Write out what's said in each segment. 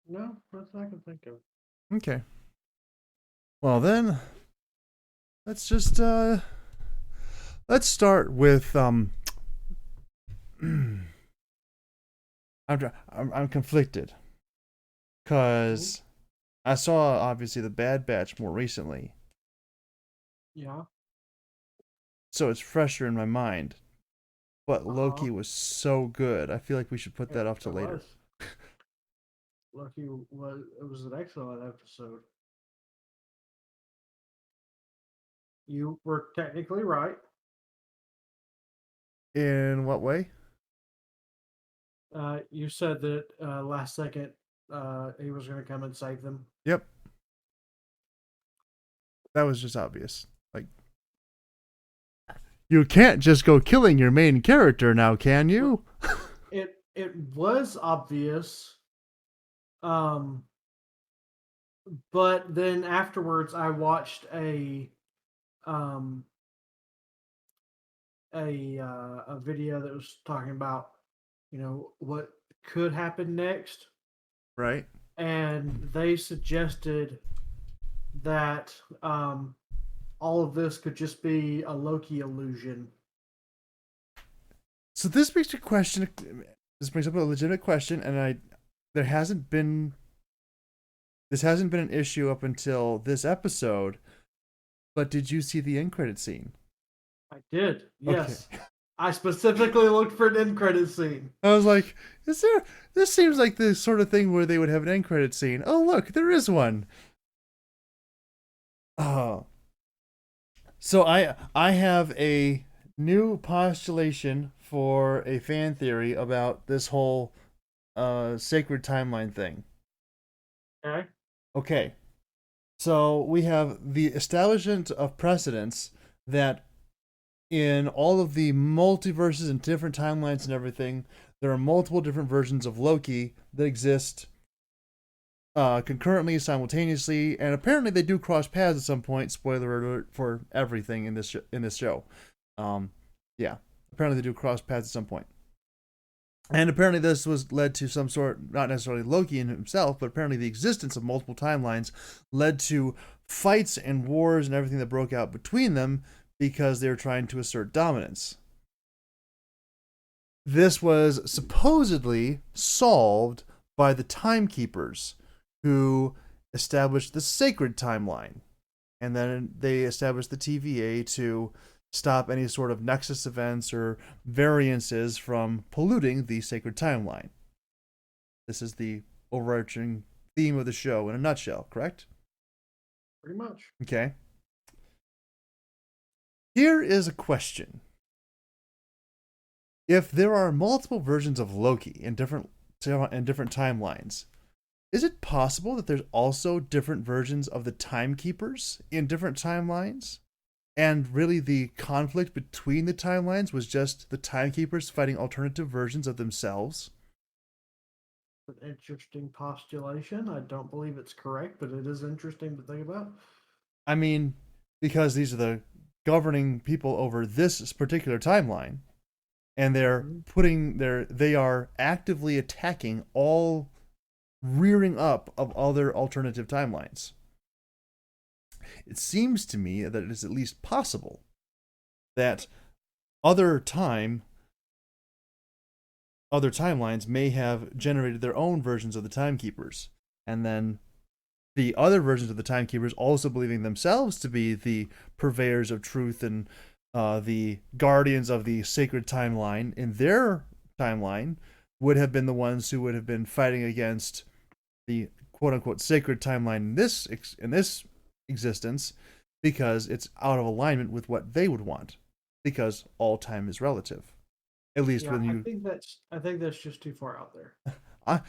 No, that's not I can think of. Okay. Well then, let's just let's start with I'm conflicted Mhm. because I saw obviously the Bad Batch more recently, Yeah. so it's fresher in my mind. But Uh huh. Loki was so good. I feel like we should put It, that off to it later. was. Lucky was it was an excellent episode. You were technically right. In what way? You said that last second he was going to come and save them. Yep, that was just obvious. Like, you can't just go killing your main character now, can Well, you? it was obvious, um, but then afterwards I watched um, a video that was talking about what could happen next, Right. and they suggested that all of this could just be a Loki illusion. So this makes a question. This brings up a legitimate question, and there hasn't been this hasn't been an issue up until this episode. But did you see the end credit scene? I did, Okay. yes. I specifically looked for an end credit scene. I was like, is there? This seems like the sort of thing where they would have an end credit scene. Oh, look, there is one. Oh, so I have a new postulation for a fan theory about this whole sacred timeline thing. Okay. Okay, so we have the establishment of precedents that in all of the multiverses and different timelines and everything, there are multiple different versions of Loki that exist concurrently, simultaneously, and apparently they do cross paths at some point. Spoiler alert for everything in this show. Um, yeah, apparently they do cross paths at some point. And apparently this was led to some sort, not necessarily Loki in himself, but apparently the existence of multiple timelines led to fights and wars and everything that broke out between them because they were trying to assert dominance. This was supposedly solved by the timekeepers who established the sacred timeline. And then they established the TVA to stop any sort of nexus events or variances from polluting the sacred timeline. This is the overarching theme of the show in a nutshell, correct? Pretty much. Okay. Here is a question. If there are multiple versions of Loki in different timelines, is it possible that there's also different versions of the timekeepers in different timelines? And really, the conflict between the timelines was just the timekeepers fighting alternative versions of themselves? An interesting postulation. I don't believe it's correct, but it is interesting to think about. I mean, because these are the governing people over this particular timeline, and Mm-hmm. they are actively attacking all rearing up of other alternative timelines. It seems to me that it is at least possible that other time other timelines may have generated their own versions of the timekeepers, and then the other versions of the timekeepers also believing themselves to be the purveyors of truth and the guardians of the sacred timeline in their timeline would have been the ones who would have been fighting against the quote unquote sacred timeline in this existence because it's out of alignment with what they would want because all time is relative, at least Yeah, when I you think that's just too far out there. I,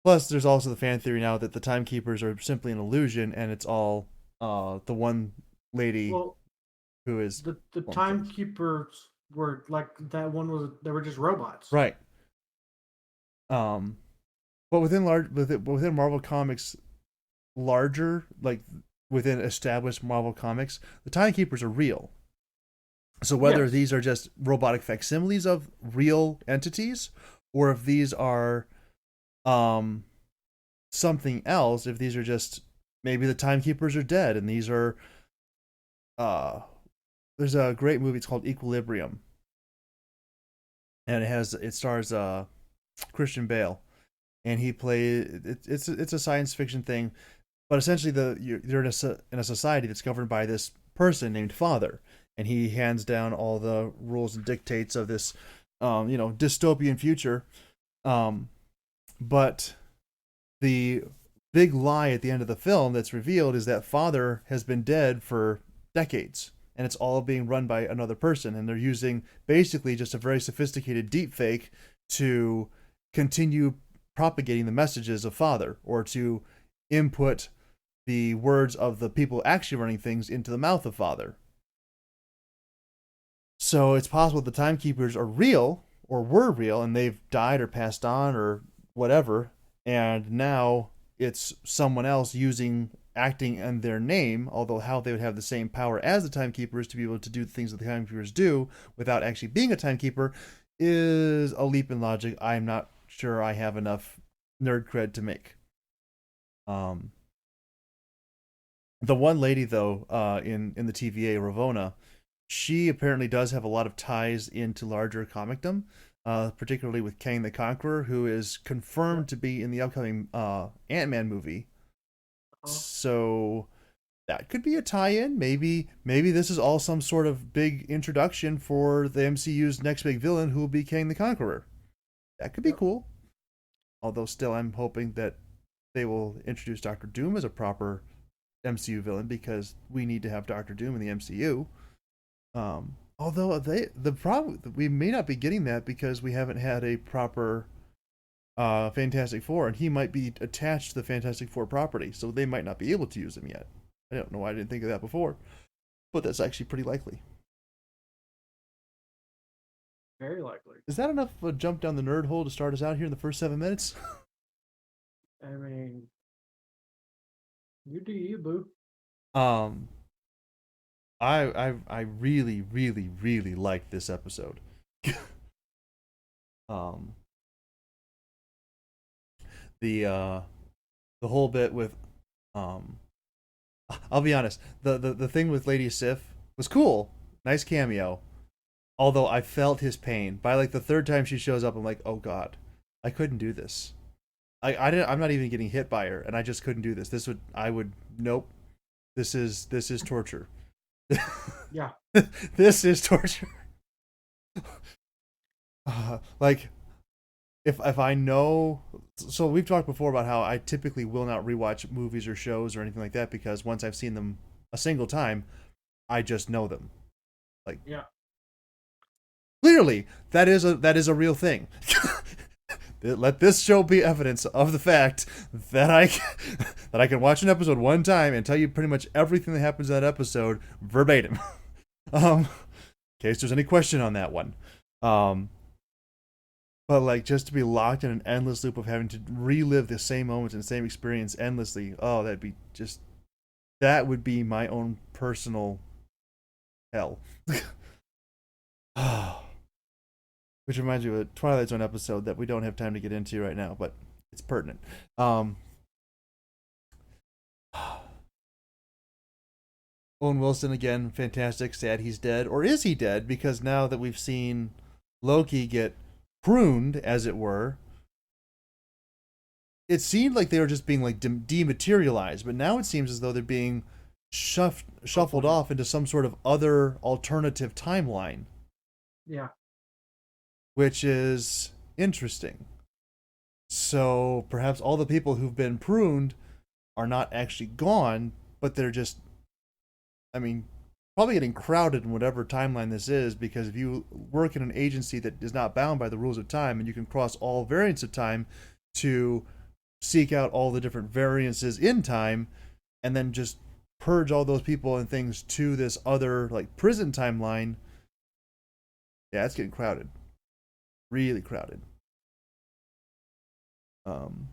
plus there's also the fan theory now that the timekeepers are simply an illusion and it's all the one lady Well, who is the one thing. timekeepers were like that one was they were just robots. Right. um but within Marvel Comics larger, like within established Marvel Comics, the timekeepers are real. So whether Yes. these are just robotic facsimiles of real entities or if these are um something else, if these are just maybe the timekeepers are dead and these are uh there's a great movie, it's called Equilibrium, and it stars Christian Bale, and he plays it's a science fiction thing, but essentially you're in a society that's governed by this person named Father, and he hands down all the rules and dictates of this dystopian future. um but the big lie at the end of the film that's revealed is that Father has been dead for decades, and it's all being run by another person, and they're using basically just a very sophisticated deep fake to continue propagating the messages of Father, or to input the words of the people actually running things into the mouth of Father. So it's possible the timekeepers are real, or were real, and they've died or passed on or whatever, and now it's someone else acting in their name, although how they would have the same power as the timekeepers to be able to do the things that the timekeepers do without actually being a timekeeper is a leap in logic I'm not sure I have enough nerd cred to make. um the one lady though, in the TVA, Ravona, she apparently does have a lot of ties into larger comicdom, particularly with Kang the Conqueror, who is Yeah. confirmed to be in the upcoming Ant-Man movie. Uh, So that could be a tie-in. Maybe this is all some sort of big introduction for the MCU's next big villain, who will be Kang the Conqueror. That could be yep. cool. Although still, I'm hoping that they will introduce Doctor Doom as a proper MCU villain, because we need to have Doctor Doom in the MCU. Although the problem, we may not be getting that because we haven't had a proper Fantastic Four, and he might be attached to the Fantastic Four property, so they might not be able to use him yet. I don't know why I didn't think of that before, but that's actually pretty likely. Very likely. Is that enough of a jump down the nerd hole to start us out here in the first 7 minutes? I mean, you do you, boo. um, I really really really liked this episode. um, the the whole bit with um I'll be honest, the thing with Lady Sif was cool. Nice cameo. Although I felt his pain. By like the third time she shows up, I'm like, oh god, I couldn't do this. I'm not even getting hit by her, and I just couldn't do this. I would nope. This is torture. Yeah. This is torture. Like if I know, so we've talked before about how I typically will not rewatch movies or shows or anything like that, because once I've seen them a single time, I just know them. Like Yeah. clearly that is a real thing. Let this show be evidence of the fact that that I can watch an episode one time and tell you pretty much everything that happens in that episode verbatim. In case there's any question on that one. Um, but like, just to be locked in an endless loop of having to relive the same moments and same experience endlessly, oh, that would be my own personal hell. Which reminds me of a Twilight Zone episode that we don't have time to get into right now, but it's pertinent. Um, Owen Wilson again, fantastic. Sad he's dead, or is he dead? Because now that we've seen Loki get pruned, as it were, it seemed like they were just being like dematerialized, but now it seems as though they're being shuffled Hopefully. off into some sort of other alternative timeline, Yeah. which is interesting. So perhaps all the people who've been pruned are not actually gone, but they're just, I mean, probably getting crowded in whatever timeline this is, because if you work in an agency that is not bound by the rules of time, and you can cross all variants of time to seek out all the different variances in time, and then just purge all those people and things to this other like prison timeline, yeah, it's getting crowded, really crowded. um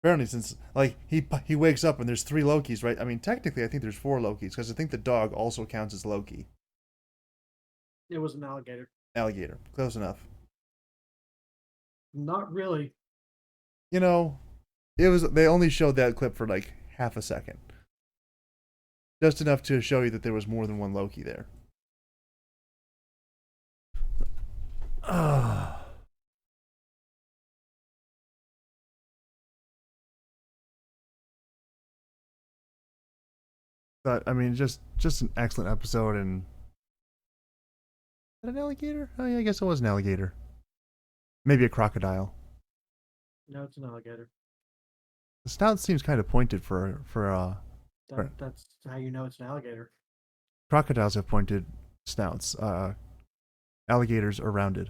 Apparently, since like he wakes up and there's three Lokis, right? I mean, technically, I think there's four Lokis, because I think the dog also counts as Loki. It was an alligator. Alligator, close enough. Not really. You know, it was they only showed that clip for like half a second, just enough to show you that there was more than one Loki there. But I mean, just an excellent episode. And is that an alligator? Oh yeah, I guess it was an alligator. Maybe a crocodile. No, it's an alligator. The snout seems kind of pointed for That's how you know it's an alligator. crocodiles have pointed snouts. Alligators are rounded.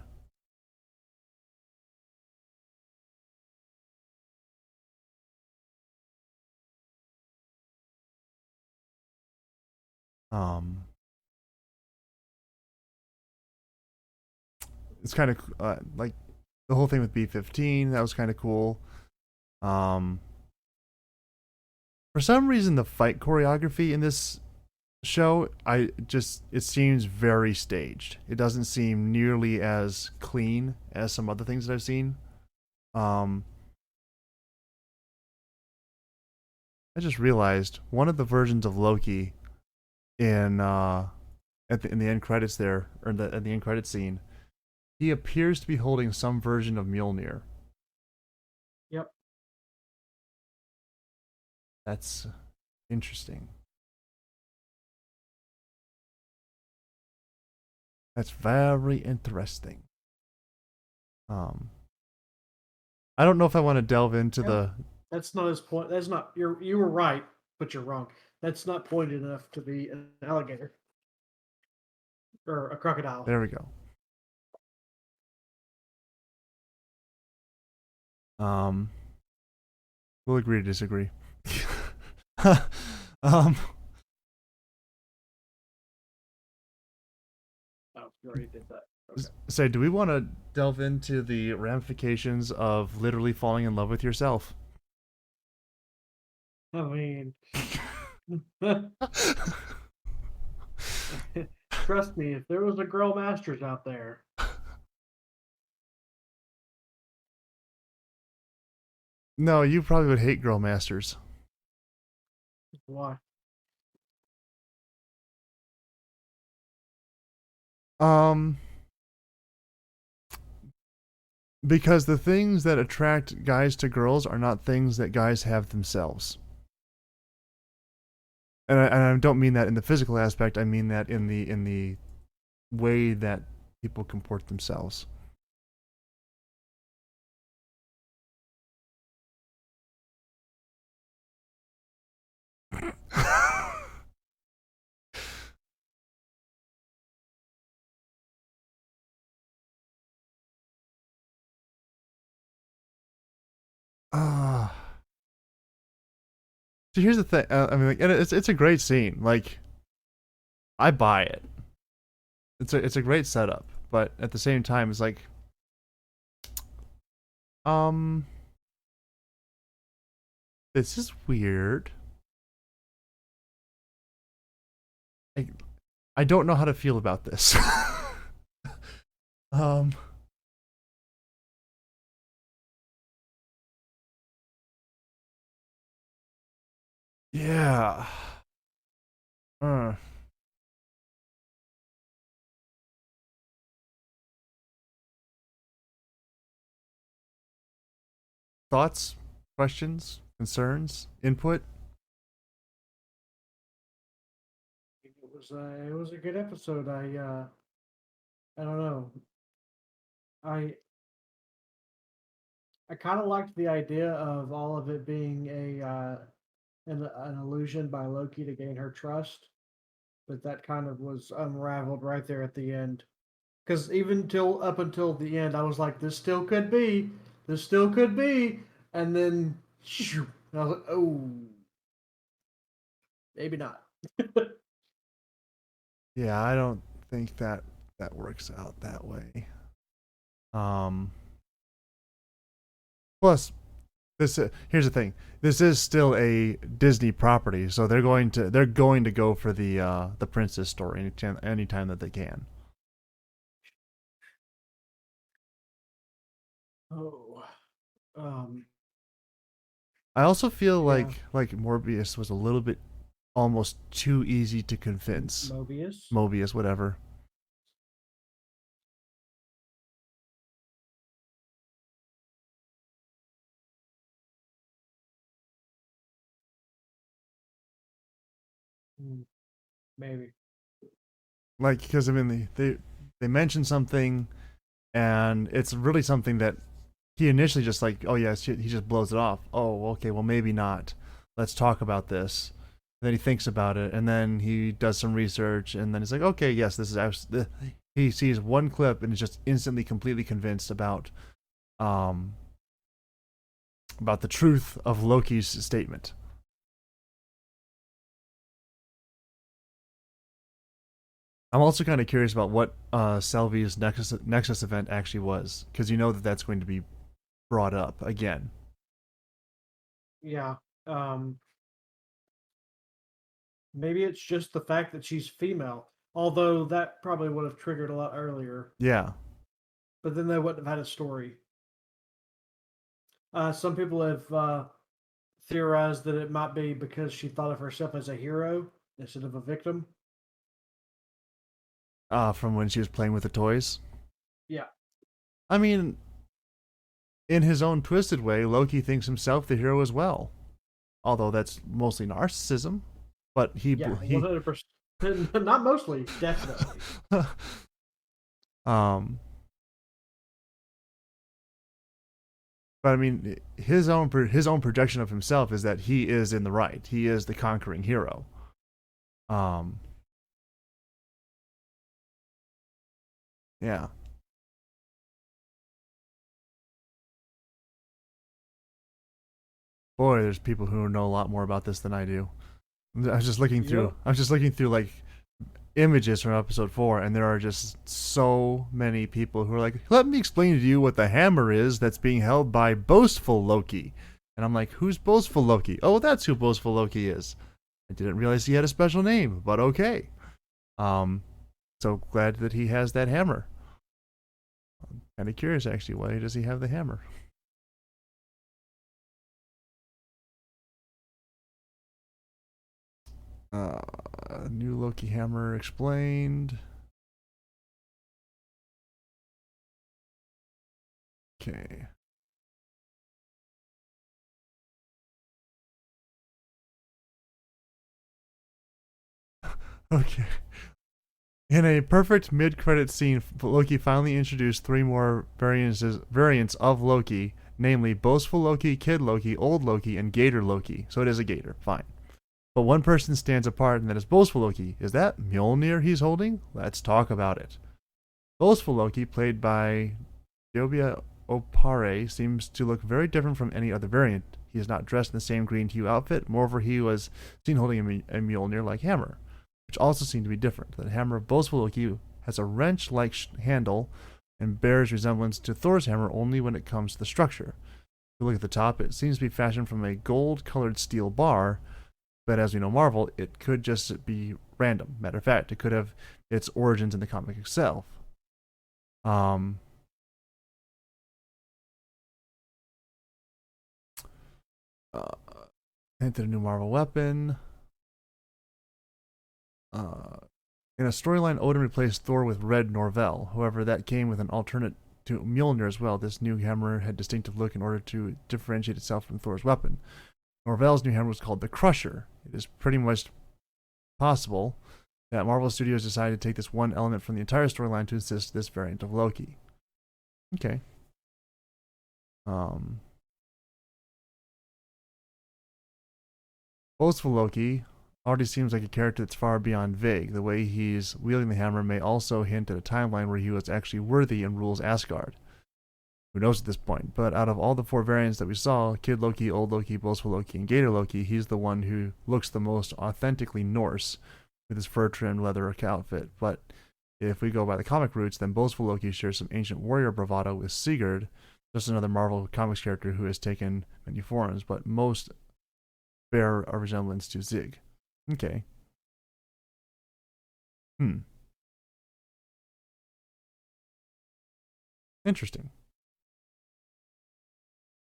Um, it's kind of like the whole thing with B-15. That was kind of cool. Um, for some reason, the fight choreography in this show, it seems very staged. It doesn't seem nearly as clean as some other things that I've seen. Um, I just realized one of the versions of Loki in in the end credits there, or at the end credit scene, he appears to be holding some version of Mjolnir. Yep. That's interesting. That's very interesting. Um, I don't know if I want to delve into Yep. the. That's not his point. That's not you were right, but you're wrong. That's not pointed enough to be an alligator or a crocodile. There we go. Um, we'll agree to disagree. um, Oh, you already did that. Okay. say, do we want to delve into the ramifications of literally falling in love with yourself? I mean, trust me, if there was a girl masters out there, No, you probably would hate girl masters. why? Um, because the things that attract guys to girls are not things that guys have themselves. And I don't mean that in the physical aspect. I mean that in the way that people comport themselves. Ah. So here's the thing. I mean, like, and it's a great scene. Like, I buy it. It's a great setup, but at the same time, it's like, um, this is weird. I, I don't know how to feel about this. um, yeah. Uh, thoughts, questions, concerns, input. It was a good episode. I don't know. I I kind of liked the idea of all of it being an illusion by Loki to gain her trust, but that kind of was unraveled right there at the end. Because even till up until the end, I was like, this still could be, and then shoo, and I was like, oh, maybe not. Yeah, I don't think that works out that way. Um, plus, this here's the thing. This is still a Disney property, so they're going to go for the princess story anytime that they can. Oh, um, I also feel yeah, like Morbius was a little bit almost too easy to convince. Mobius. Mobius, whatever. Mm, maybe. Like, because I mean, they mention something, and it's really something that he initially just like, oh yes, he just blows it off. Oh, okay, well maybe not. Let's talk about this. And then he thinks about it, and then he does some research, and then he's like, okay, yes, this is. He sees one clip and is just instantly, completely convinced um, about the truth of Loki's statement. I'm also kind of curious about what Selvy's Nexus event actually was, because you know that that's going to be brought up again. Yeah. Um, Maybe it's just the fact that she's female. Although that probably would have triggered a lot earlier. Yeah. But then they wouldn't have had a story. Some people have theorized that it might be because she thought of herself as a hero instead of a victim. From when she was playing with the toys. Yeah. I mean, in his own twisted way, Loki thinks himself the hero as well. Although that's mostly narcissism, but Yeah. he 100%. Not mostly. Definitely. um but I mean his own projection of himself is that he is in the right. He is the conquering hero. Um yeah. Boy, there's people who know a lot more about this than I do. I was just looking through. Yep. I was just looking through like images from episode 4, and there are just so many people who are like, "Let me explain to you what the hammer is that's being held by boastful Loki." And I'm like, "Who's boastful Loki?" Oh, that's who boastful Loki is. I didn't realize he had a special name, but okay. Um, so glad that he has that hammer. I'm kind of curious actually, why does he have the hammer? Uh, New Loki hammer explained. Okay. Okay. In a perfect mid-credit scene, Loki finally introduced three more variants of Loki, namely Boastful Loki, Kid Loki, Old Loki, and Gator Loki. So it is a gator, fine. But one person stands apart, and that is Boastful Loki. Is that Mjolnir he's holding? Let's talk about it. Boastful Loki, played by Jobia Opare, seems to look very different from any other variant. He is not dressed in the same green hue outfit. Moreover, he was seen holding a Mjolnir-like hammer, which also seemed to be different. The hammer of Boastful Loki has a wrench-like handle and bears resemblance to Thor's hammer only when it comes to the structure. If you look at the top, it seems to be fashioned from a gold-colored steel bar, but as we know Marvel, it could just be random. Matter of fact, it could have its origins in the comic itself. Um, uh, Hinted a new Marvel weapon. Uh, in a storyline, Odin replaced Thor with Red Norvel. However, that came with an alternate to Mjolnir as well. This new hammer had distinctive look in order to differentiate itself from Thor's weapon. Norvel's new hammer was called the Crusher. It is pretty much possible that Marvel Studios decided to take this one element from the entire storyline to assist this variant of Loki. Okay. Um, Boastful Loki already seems like a character that's far beyond vague. The way he's wielding the hammer may also hint at a timeline where he was actually worthy and rules Asgard. Who knows at this point? But out of all the four variants that we saw, Kid Loki, Old Loki, Boastful Loki, and Gator Loki, he's the one who looks the most authentically Norse with his fur-trimmed leather outfit. But if we go by the comic roots, then Boastful Loki shares some ancient warrior bravado with Sigurd, just another Marvel Comics character who has taken many forms, but most bear a resemblance to Zig. Okay. Hmm. Interesting.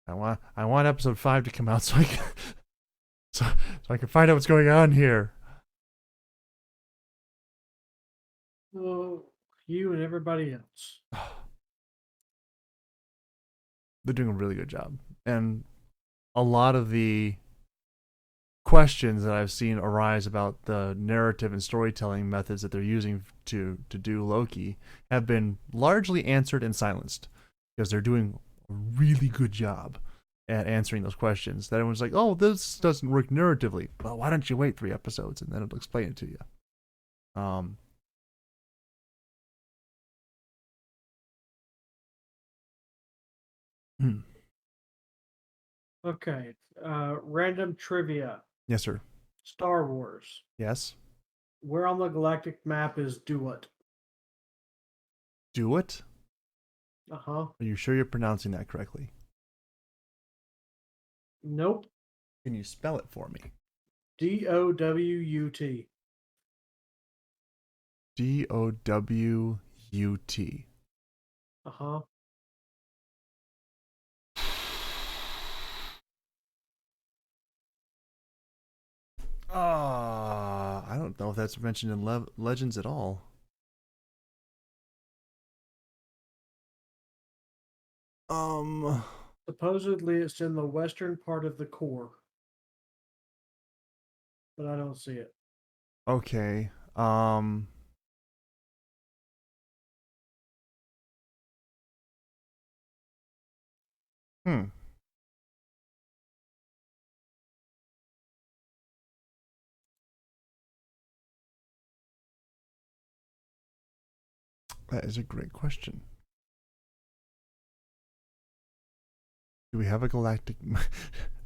I want episode 5 to come out so I can so I can find out what's going on here. Oh, you and everybody else. They're doing a really good job, and a lot of the questions that I've seen arise about the narrative and storytelling methods that they're using to do Loki have been largely answered and silenced because they're doing a really good job at answering those questions. That everyone's like, "Oh, this doesn't work narratively." Well, why don't you wait 3 episodes and then it'll explain it to you? Um, hmm. Okay. Random trivia. Yes, sir. Star Wars. Yes. Where on the galactic map is Duat? Do it. Uh huh. Are you sure you're pronouncing that correctly? Nope. Can you spell it for me? Dowut. Dowut. Uh huh. I don't know if that's mentioned in Legends at all. Um. Supposedly it's in the western part of the core, but I don't see it. Okay. Hmm. That is a great question. Do we have a galactic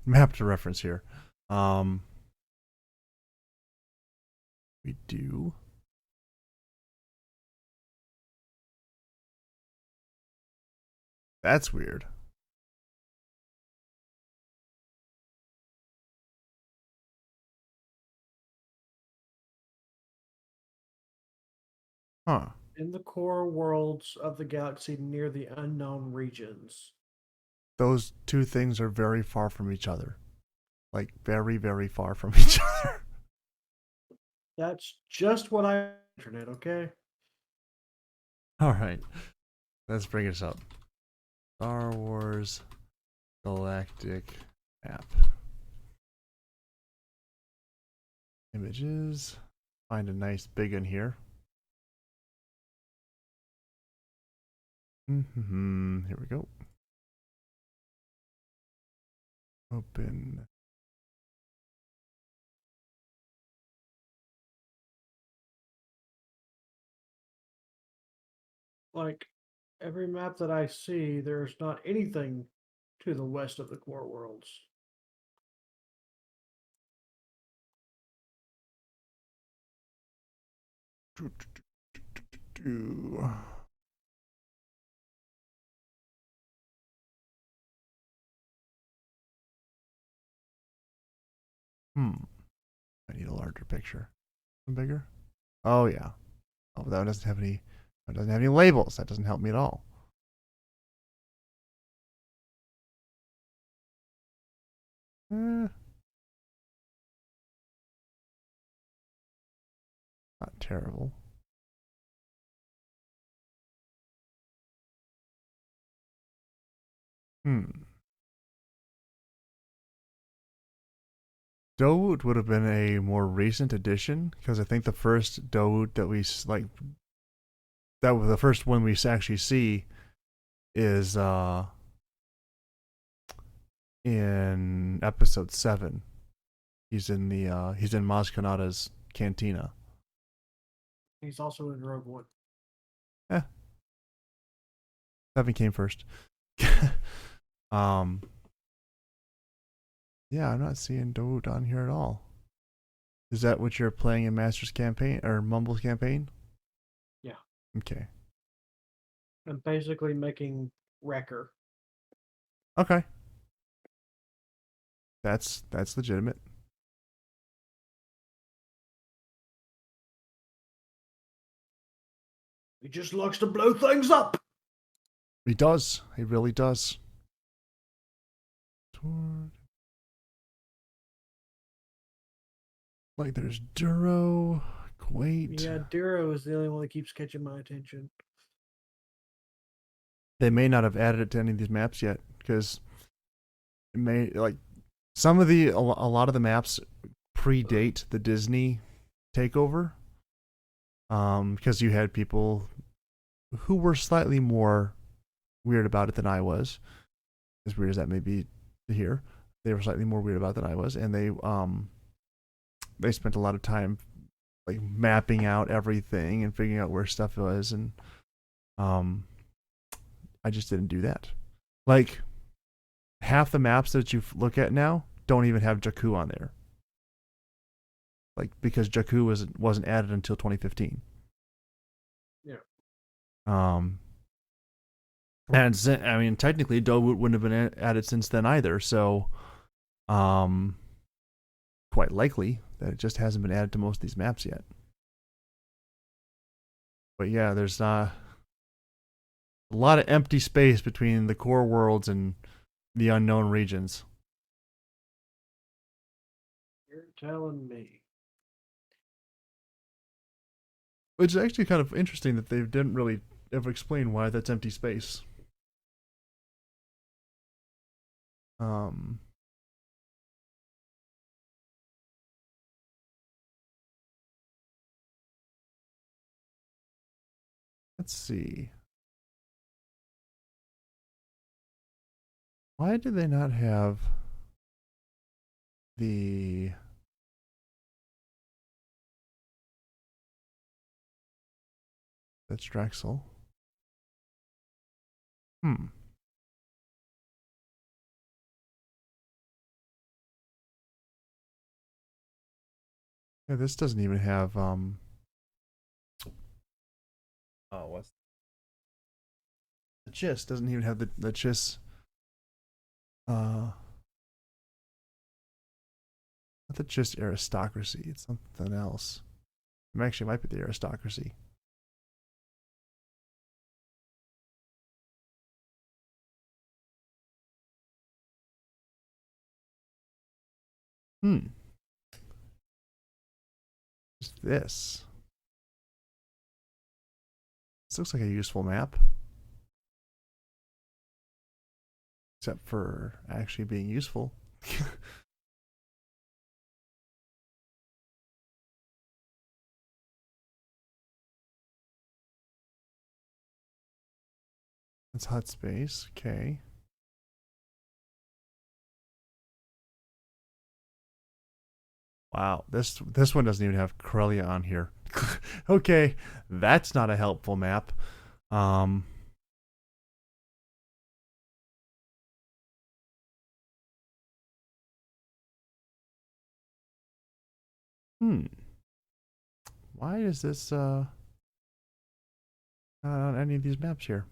map to reference here? We do. That's weird. Huh. In the core worlds of the galaxy near the unknown regions. Those two things are very far from each other. Like very, very far from each other. That's just what I internet, okay? All right. Let's bring this up. Star Wars Galactic Map. Images. Find a nice big one here. Here we go. Open. Like every map that I see, there's not anything to the west of the core worlds. I need a larger picture. Bigger? Oh yeah. Oh, that one doesn't have any. That doesn't have any labels. That doesn't help me at all. Not terrible. Dawood would have been a more recent addition because I think the first Dawood that we like, that was the first one we actually see, is in episode 7. He's in Maz Kanata's cantina. He's also in Rogue One. 7 came first. Yeah, I'm not seeing Dawood on here at all. Is that what you're playing in Master's campaign or Mumble's campaign? Yeah. Okay. I'm basically making Wrecker. Okay. That's legitimate. He just likes to blow things up. He does. He really does. Like there's Duro, Kuwait. Yeah, Duro is the only one that keeps catching my attention. They may not have added it to any of these maps yet because it may like some of the a lot of the maps predate the Disney takeover. Because you had people who were slightly more weird about it than I was. As weird as that may be to hear, they were slightly more weird about it than I was, and they spent a lot of time like mapping out everything and figuring out where stuff was, and I just didn't do that. Like half the maps that you look at now don't even have Jakku on there. Like because Jakku wasn't added until 2015. Yeah. And I mean, technically, Dowoot wouldn't have been added since then either. So, quite likely that it just hasn't been added to most of these maps yet. But yeah, there's a lot of empty space between the core worlds and the unknown regions. You're telling me. Which is actually kind of interesting that they didn't really ever explain why that's empty space. Let's see. Why did they not have the that's Drexel? Yeah, this doesn't even have oh, what's the Chiss doesn't even have the Chiss not the Chiss aristocracy, it's something else. It actually might be the aristocracy. Just this. This looks like a useful map. Except for actually being useful. It's hot space. Okay. Wow, this one doesn't even have Corellia on here. Okay, that's not a helpful map. Why is this not on any of these maps here?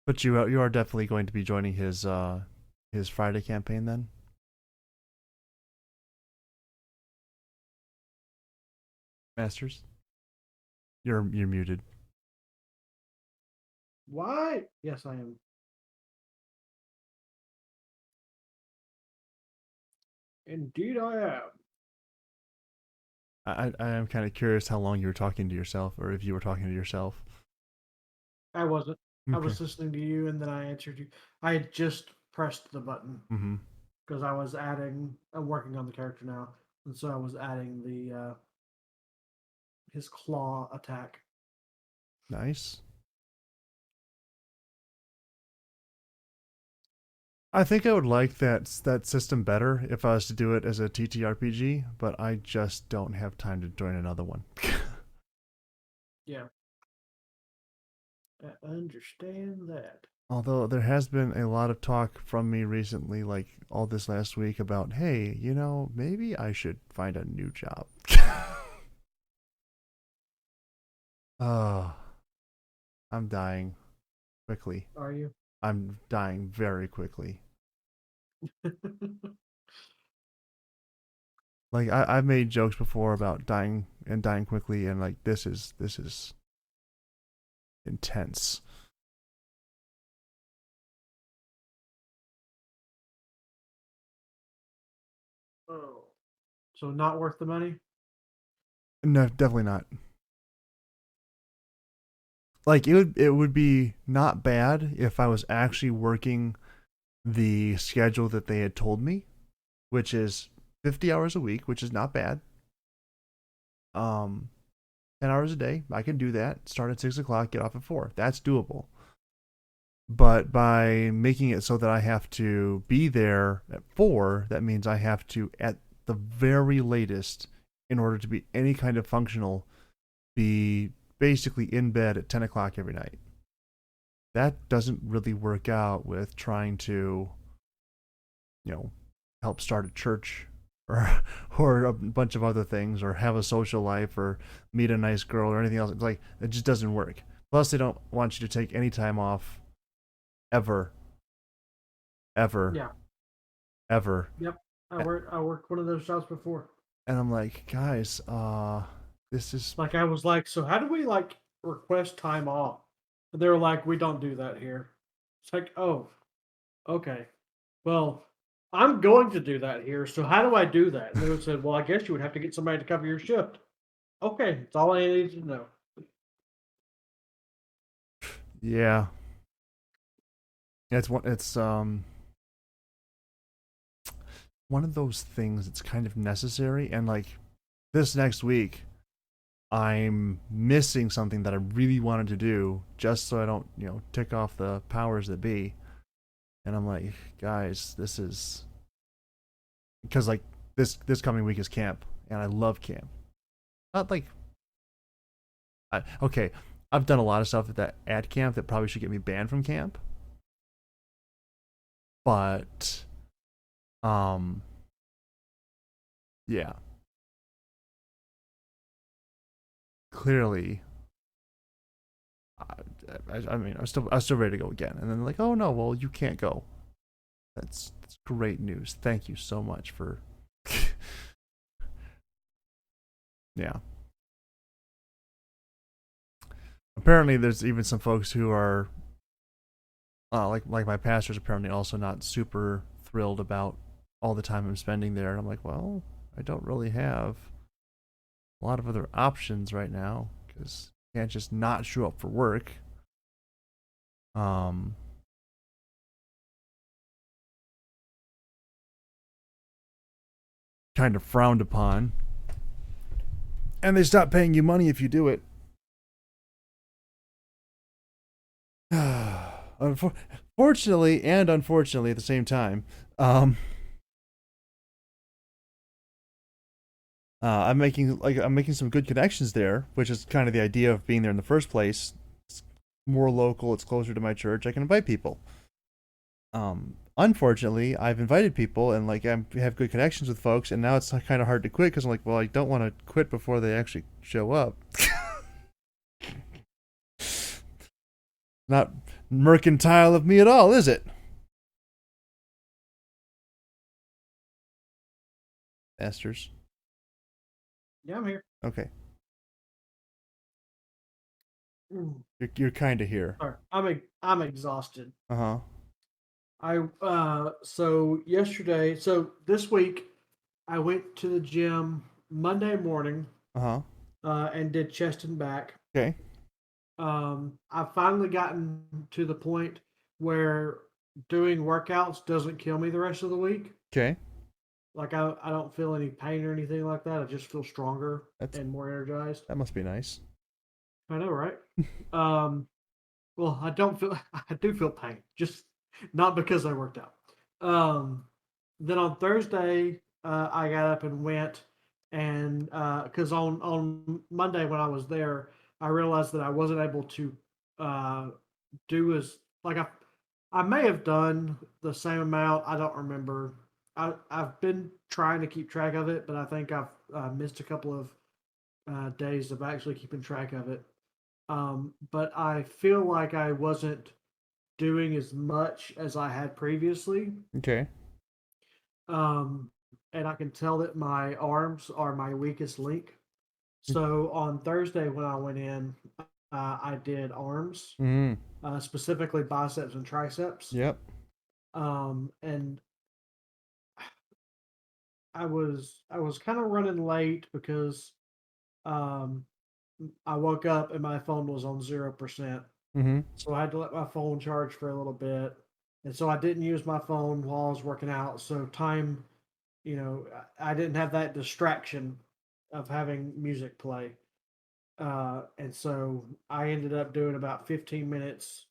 But you are definitely going to be joining his Friday campaign then? Masters? You're muted. Why? Yes, I am. Indeed, I am. I am kind of curious how long you were talking to yourself, or if you were talking to yourself. I wasn't. I Okay. was listening to you, and then I answered you. I had just pressed the button because I was adding. I'm working on the character now, and so I was adding the his claw attack. Nice. I think I would like that system better if I was to do it as a TTRPG, but I just don't have time to join another one. Yeah, I understand that. Although there has been a lot of talk from me recently, like all this last week, about hey, maybe I should find a new job. Oh, I'm dying quickly. Are you? I'm dying very quickly. Like I've made jokes before about dying and dying quickly, and like this is intense. Oh, so not worth the money. No, definitely not. Like it would be not bad if I was actually working the schedule that they had told me, which is 50 hours a week, which is not bad. Um, 10 hours a day, I can do that. Start at 6 o'clock, get off at 4. That's doable. But by making it so that I have to be there at 4, that means I have to, at the very latest, in order to be any kind of functional, be basically in bed at 10 o'clock every night. That doesn't really work out with trying to, you know, help start a church or or a bunch of other things or have a social life or meet a nice girl or anything else. It's like it just doesn't work. Plus, they don't want you to take any time off ever, ever, Yeah. ever. Yep. I worked one of those jobs before. And I'm like, guys, this is Like I was like, so how do we like request time off? And they were like, we don't do that here. It's like, oh, okay. Well, I'm going to do that here. So how do I do that? And they would say, well, I guess you would have to get somebody to cover your shift. Okay, that's all I need to know. yeah. It's one of those things that's kind of necessary and like this next week I'm missing something that I really wanted to do just so I don't, tick off the powers that be. And I'm like, guys, this is because like this coming week is camp and I love camp. Not like okay, I've done a lot of stuff at camp that probably should get me banned from camp. But um yeah, clearly I mean, I was still ready to go again, and then like, oh no, well you can't go. That's great news. Thank you so much for. Yeah. Apparently, there's even some folks who are, like my pastor's apparently also not super thrilled about all the time I'm spending there. And I'm like, well, I don't really have a lot of other options right now because I can't just not show up for work. Um, Kind of frowned upon, and they stop paying you money if you do it. Fortunately and unfortunately at the same time, um, I'm making some good connections there, which is kind of the idea of being there in the first place. It's more local. It's closer to my church. I can invite people. Unfortunately, I've invited people and like I have good connections with folks, and now it's kind of hard to quit because I'm like, well, I don't want to quit before they actually show up. Not mercantile of me at all, is it? Esters. Yeah, I'm here. Okay, Mm, you're kind of here. sorry, I'm exhausted. Uh huh. So yesterday, so this week, I went to the gym Monday morning, Uh huh. and did chest and back. Okay. I've finally gotten to the point where doing workouts doesn't kill me the rest of the week. Okay. Like I don't feel any pain or anything like that. I just feel stronger That's and more energized. that must be nice. I know, right? Um, well, I don't feel I do feel pain, just not because I worked out. Um, then on Thursday, I got up and went, and because on Monday when I was there, I realized that I wasn't able to uh, do as like I may have done the same amount. I don't remember. I've been trying to keep track of it, but I think I've missed a couple of days of actually keeping track of it. But I feel like I wasn't doing as much as I had previously. Okay. And I can tell that my arms are my weakest link. So on Thursday when I went in, I did arms, Mm. specifically biceps and triceps. Yep. And I was kind of running late because um I woke up and my phone was on 0%. Mm-hmm. So I had to let my phone charge for a little bit. And so I didn't use my phone while I was working out. So time, I didn't have that distraction of having music play. And so I ended up doing about 15 minutes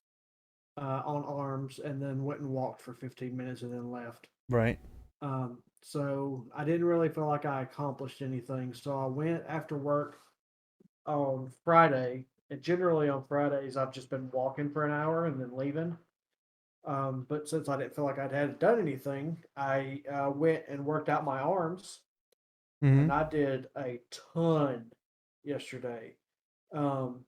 on arms and then went and walked for 15 minutes and then left. Right. So I didn't really feel like I accomplished anything. So I went after work on Friday. And generally on Fridays, I've just been walking for an hour and then leaving. But since I didn't feel like I'd had done anything, I went and worked out my arms, Mm-hmm. and I did a ton yesterday. Um,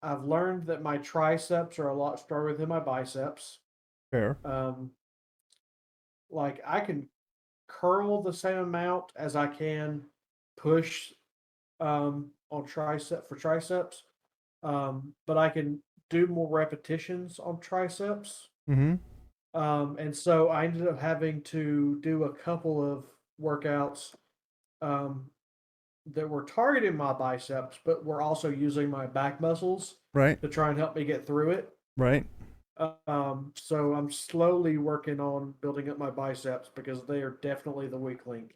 I've learned that my triceps are a lot stronger than my biceps. Fair. Um, like I can curl the same amount as I can push on triceps, but I can do more repetitions on triceps. Mm-hmm. And so I ended up having to do a couple of workouts um, that were targeting my biceps, but were also using my back muscles Right. to try and help me get through it. Right. So I'm slowly working on building up my biceps because they are definitely the weak link.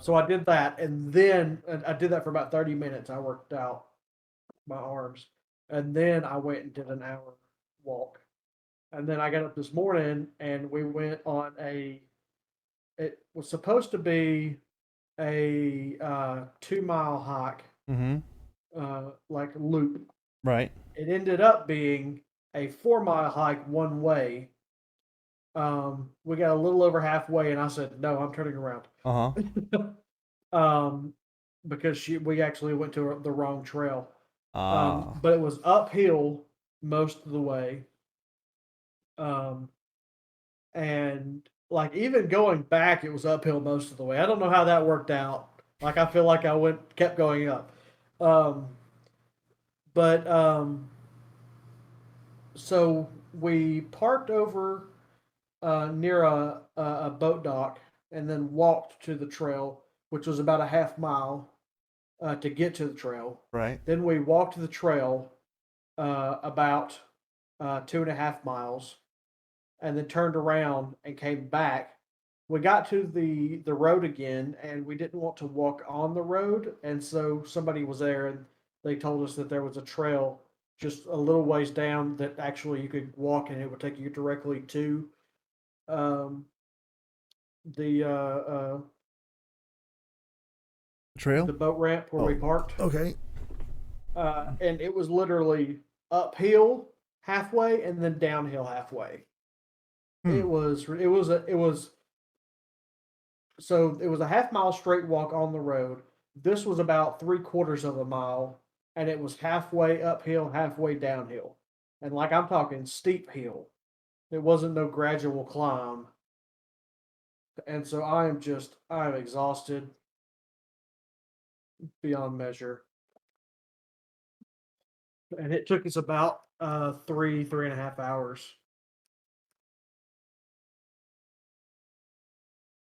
So I did that, and then I did that for about 30 minutes. I worked out my arms, and then I went and did an hour walk. And then I got up this morning and we went on it was supposed to be a 2 mile hike, Mm-hmm. like loop. Right. It ended up being a 4 mile hike one way. We got a little over halfway and I said, no, I'm turning around. Uh-huh. um, because we actually went to the wrong trail. Ah. But it was uphill most of the way. Um, and like even going back, it was uphill most of the way. I don't know how that worked out. Like I feel like I kept going up. Um, but so we parked over near a boat dock and then walked to the trail, which was about a half mile to get to the trail. Right. Then we walked the trail about 2.5 miles and then turned around and came back. We got to the road again, and we didn't want to walk on the road, and so somebody was there, and they told us that there was a trail just a little ways down that actually you could walk, and it would take you directly to um, the uh, uh, Trail. the boat ramp where we Oh. parked, Okay. and it was literally uphill halfway and then downhill halfway. Hmm. It was a half mile straight walk on the road. This was about 3/4 of a mile, and it was halfway uphill, halfway downhill. And like I'm talking steep hill. It wasn't no gradual climb. And so I'm exhausted beyond measure. And it took us about 3.5 hours.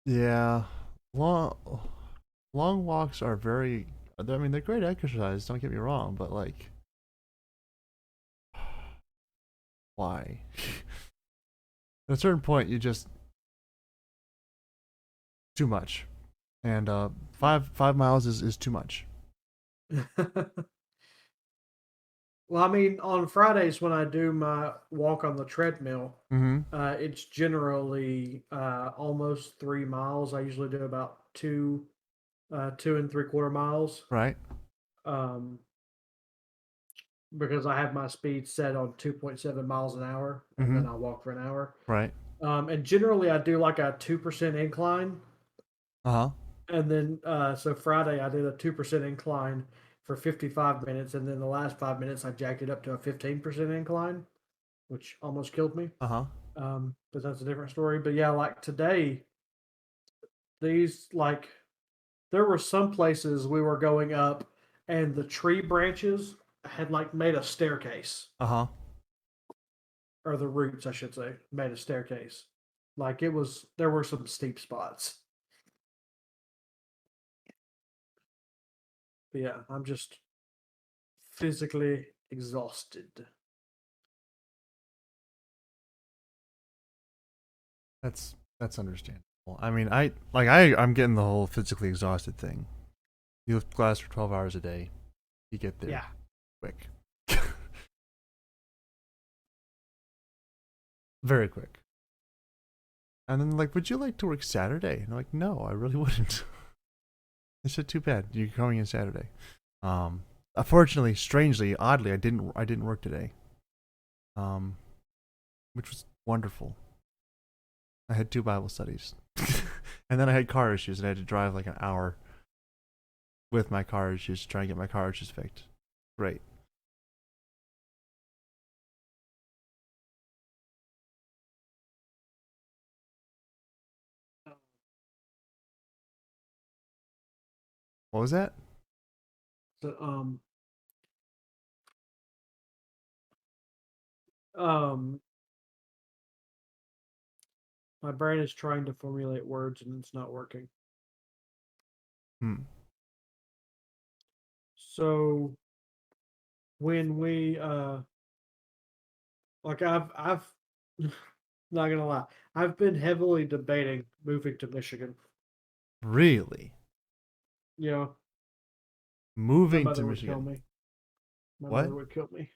Yeah. Long long walks are very. I mean, they're great exercise. Don't get me wrong, but like, why? At a certain point, you just too much, and 5 miles is too much. Well, I mean, on Fridays when I do my walk on the treadmill, Mm-hmm. it's generally almost 3 miles. I usually do about 2 and 3/4 miles, Right. um, because I have my speed set on 2.7 miles an hour, and Mm-hmm. then I walk for an hour. Right. And generally, I do like a 2% incline, Uh huh. and then so Friday I did a 2% incline for 55 minutes, and then the last 5 minutes I jacked it up to a 15% incline, which almost killed me. Uh huh. But that's a different story. But yeah, like today, these like there were some places we were going up, and the tree branches had like made a staircase, Uh huh. or the roots, I should say, made a staircase. Like it was, there were some steep spots. But yeah, I'm just physically exhausted. That's understandable. I mean, I'm getting the whole physically exhausted thing. You lift glass for 12 hours a day. You get there Yeah. quick. Very quick. And then like, would you like to work Saturday? And I'm like, no, I really wouldn't. They said, too bad. You're coming in Saturday. Unfortunately, strangely, oddly, I didn't work today. Which was wonderful. I had 2 Bible studies. And then I had car issues and I had to drive like an hour with my car issues to try and get my car issues fixed. Great. What was that? So um my brain is trying to formulate words and it's not working. Hmm. So when we like I've not gonna lie, I've been heavily debating moving to Michigan. Really? You know, my Moving to mother would kill Michigan. me. My What? mother would kill me.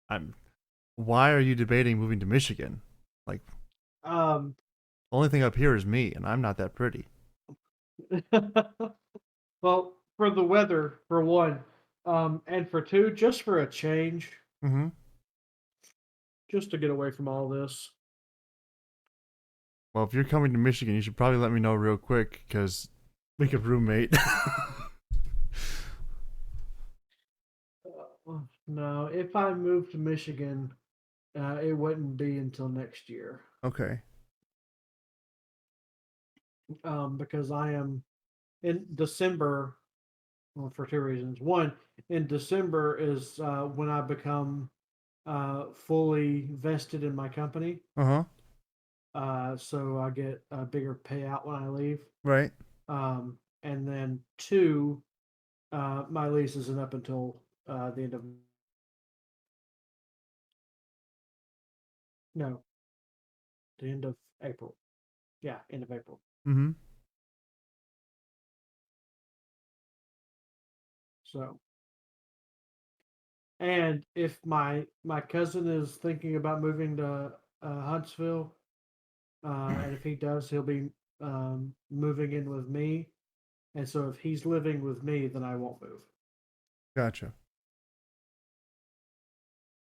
I'm. Why are you debating moving to Michigan? Like, Um, the only thing up here is me, and I'm not that pretty. well, for the weather, for one, and for two, just for a change, Mm-hmm. just to get away from all this. Well, if you're coming to Michigan, you should probably let me know real quick, because we could roommate. No, if I moved to Michigan, it wouldn't be until next year. Okay. Because I am in December. Well, for two reasons. One, in December is when I become fully vested in my company. Uh-huh. So I get a bigger payout when I leave. Right. And then two, my lease isn't up until the end of no, the end of April. Yeah, end of April. Mm-hmm. So, and if my cousin is thinking about moving to Huntsville, and if he does, he'll be moving in with me. And so if he's living with me, then I won't move. Gotcha.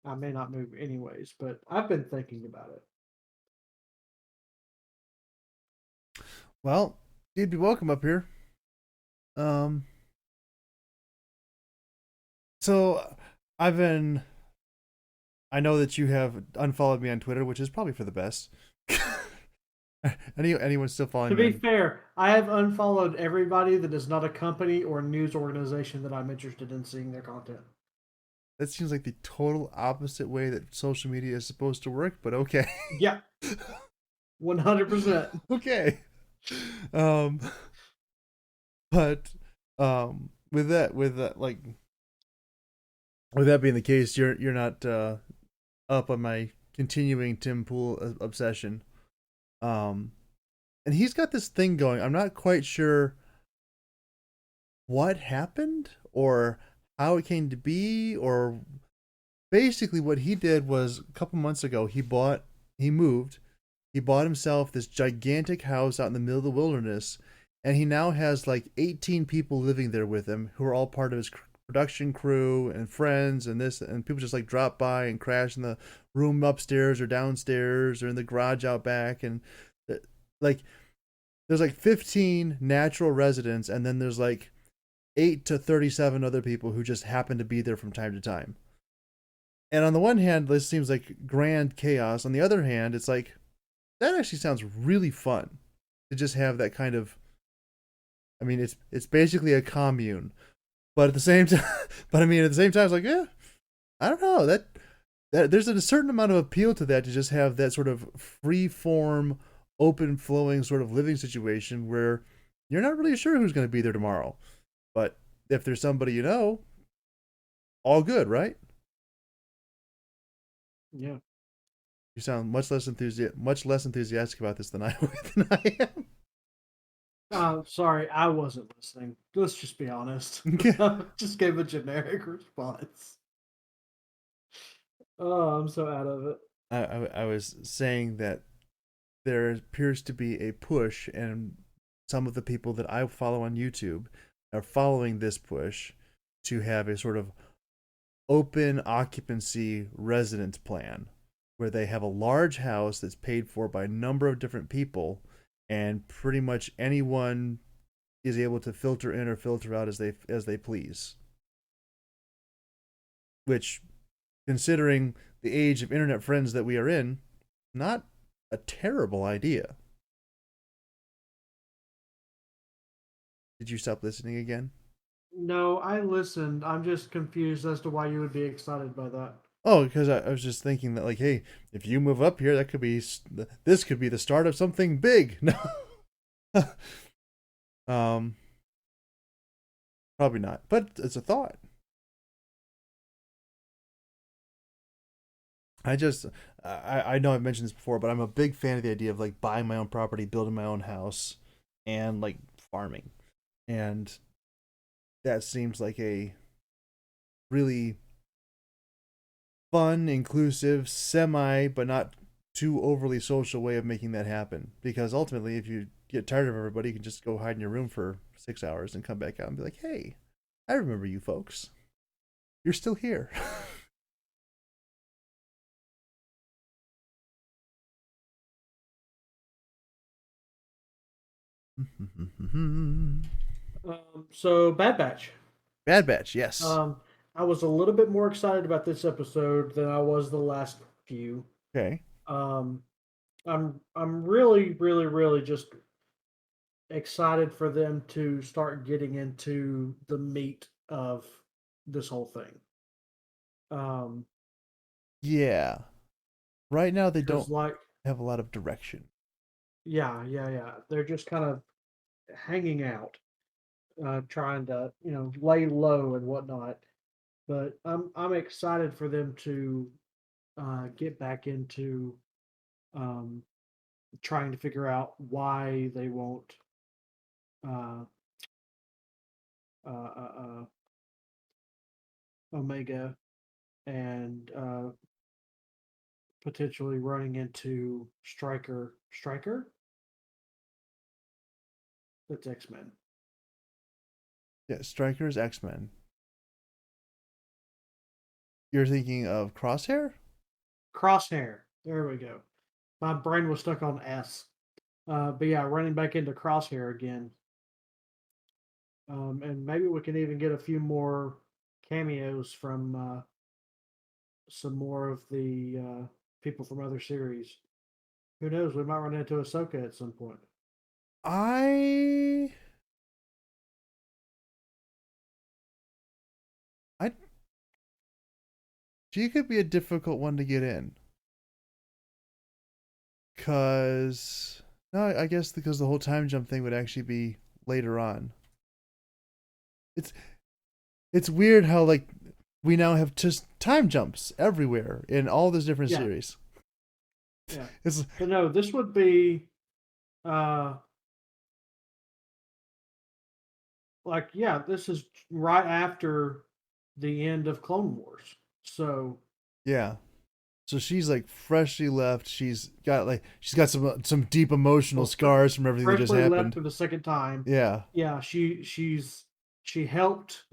I may not move anyways, but I've been thinking about it. Well, you'd be welcome up here. Um. So, I've been. I know that you have unfollowed me on Twitter, which is probably for the best. Anyone still following To me? be fair, I have unfollowed everybody that is not a company or news organization that I'm interested in seeing their content. That seems like the total opposite way that social media is supposed to work, but okay. Yeah, 100%. Okay. Um, but with that being the case, you're not up on my continuing Tim Pool obsession. Um, and he's got this thing going. I'm not quite sure what happened or how it came to be, or basically what he did was a couple months ago he moved, he bought himself this gigantic house out in the middle of the wilderness, and he now has like 18 people living there with him who are all part of his production crew and friends, and this, and people just like drop by and crash in the room upstairs or downstairs or in the garage out back, and like there's like 15 natural residents, and then there's like 8 to 37 other people who just happen to be there from time to time. And on the one hand, this seems like grand chaos. On the other hand, it's like that actually sounds really fun to just have that kind of. I mean, it's basically a commune, but at the same time, but I mean, at the same time, it's like, yeah, I don't know that there's a certain amount of appeal to that, to just have that sort of free form, open flowing sort of living situation where you're not really sure who's going to be there tomorrow, but if there's somebody you know, all good, right? Yeah. You sound much less enthusiastic about this than I am. Sorry, I wasn't listening. Let's just be honest. Just gave a generic response. Oh, I'm so out of it. I was saying that there appears to be a push, and some of the people that I follow on YouTube are following this push to have a sort of open occupancy residence plan where they have a large house that's paid for by a number of different people, and pretty much anyone is able to filter in or filter out as they please. Which, considering the age of internet friends that we are in, not a terrible idea. Did you stop listening again? No, I listened. I'm just confused as to why you would be excited by that. Oh, because I was just thinking that, like, hey, if you move up here, that could be this could be the start of something big. No, um, probably not, but it's a thought. I just, I know I've mentioned this before, but I'm a big fan of the idea of like buying my own property, building my own house, and like farming, and that seems like a really fun, inclusive, semi, but not too overly social way of making that happen. Because ultimately, if you get tired of everybody, you can just go hide in your room for 6 hours and come back out and be like, hey, I remember you folks. You're still here. So Bad Batch. Bad Batch, yes. Um, I was a little bit more excited about this episode than I was the last few. Okay. Um, I'm really, really, really just excited for them to start getting into the meat of this whole thing. Um, Yeah. Right now, they because don't like, have a lot of direction. yeah, they're just kind of hanging out, trying to lay low and whatnot. But I'm excited for them to get back into um, trying to figure out why they won't uh, uh, uh, uh, Omega and potentially running into Striker. Striker? That's X Men. Yeah, Strikers, X Men. You're thinking of Crosshair? Crosshair. There we go. My brain was stuck on S. But yeah, running back into Crosshair again. And maybe we can even get a few more cameos from some more of the people from other series. Who knows? We might run into Ahsoka at some point. I I she could be a difficult one to get in. Cause no, I guess because the whole time jump thing would actually be later on. It's it's weird how like we now have just time jumps everywhere in all these different Yeah, series. yeah. It's But no, this would be uh like yeah, this is right after the end of Clone Wars. So yeah. So she's like freshly left. She's got some deep emotional well, scars from everything that just freshly left happened. for the second time. Yeah. Yeah, she helped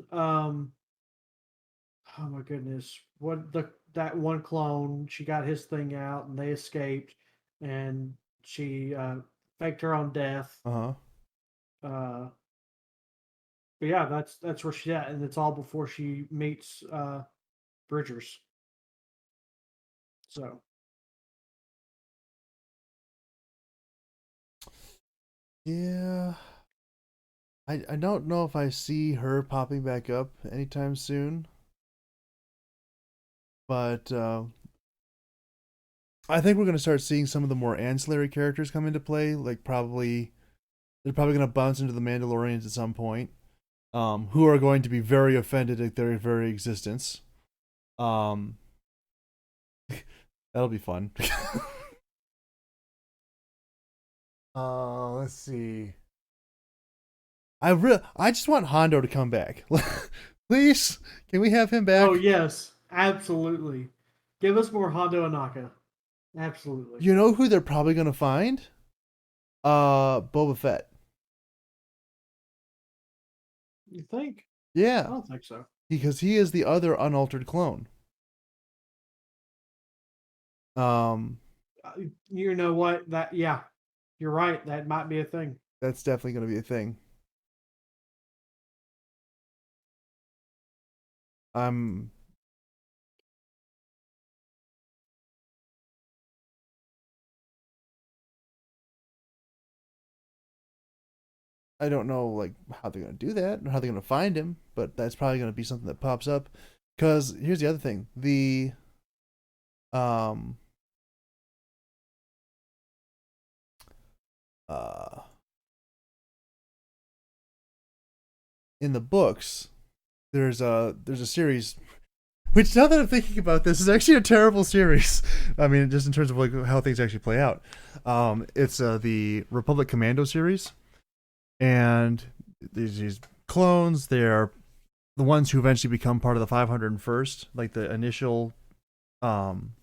oh my goodness, what the that one clone, she got his thing out and they escaped and she faked her own death. Uh huh. Uh but yeah, that's where she's at, and it's all before she meets Bridgers. So Yeah. I don't know if I see her popping back up anytime soon, but I think we're going to start seeing some of the more ancillary characters come into play. Like probably they're probably going to bounce into the Mandalorians at some point. who are going to be very offended at their very existence. Um, that'll be fun. Let's see. I just want Hondo to come back. Please, can we have him back? Oh yes, absolutely. Give us more Hondo Anaka. Absolutely. You know who they're probably gonna find? Boba Fett. You think? I Yeah, don't think so. because he is the other unaltered clone. Um, You know what? That yeah, you're right. That might be a thing. that's definitely gonna be a thing. I'm I don't know like how they're gonna do that or how they're gonna find him, but that's probably gonna be something that pops up. Because here's the other thing: um uh in the books, there's a series. Which now that I'm thinking about this is actually a terrible series. I mean, just in terms of like how things actually play out. It's the Republic Commando series, and these clones. They're the ones who eventually become part of the 501st, like um,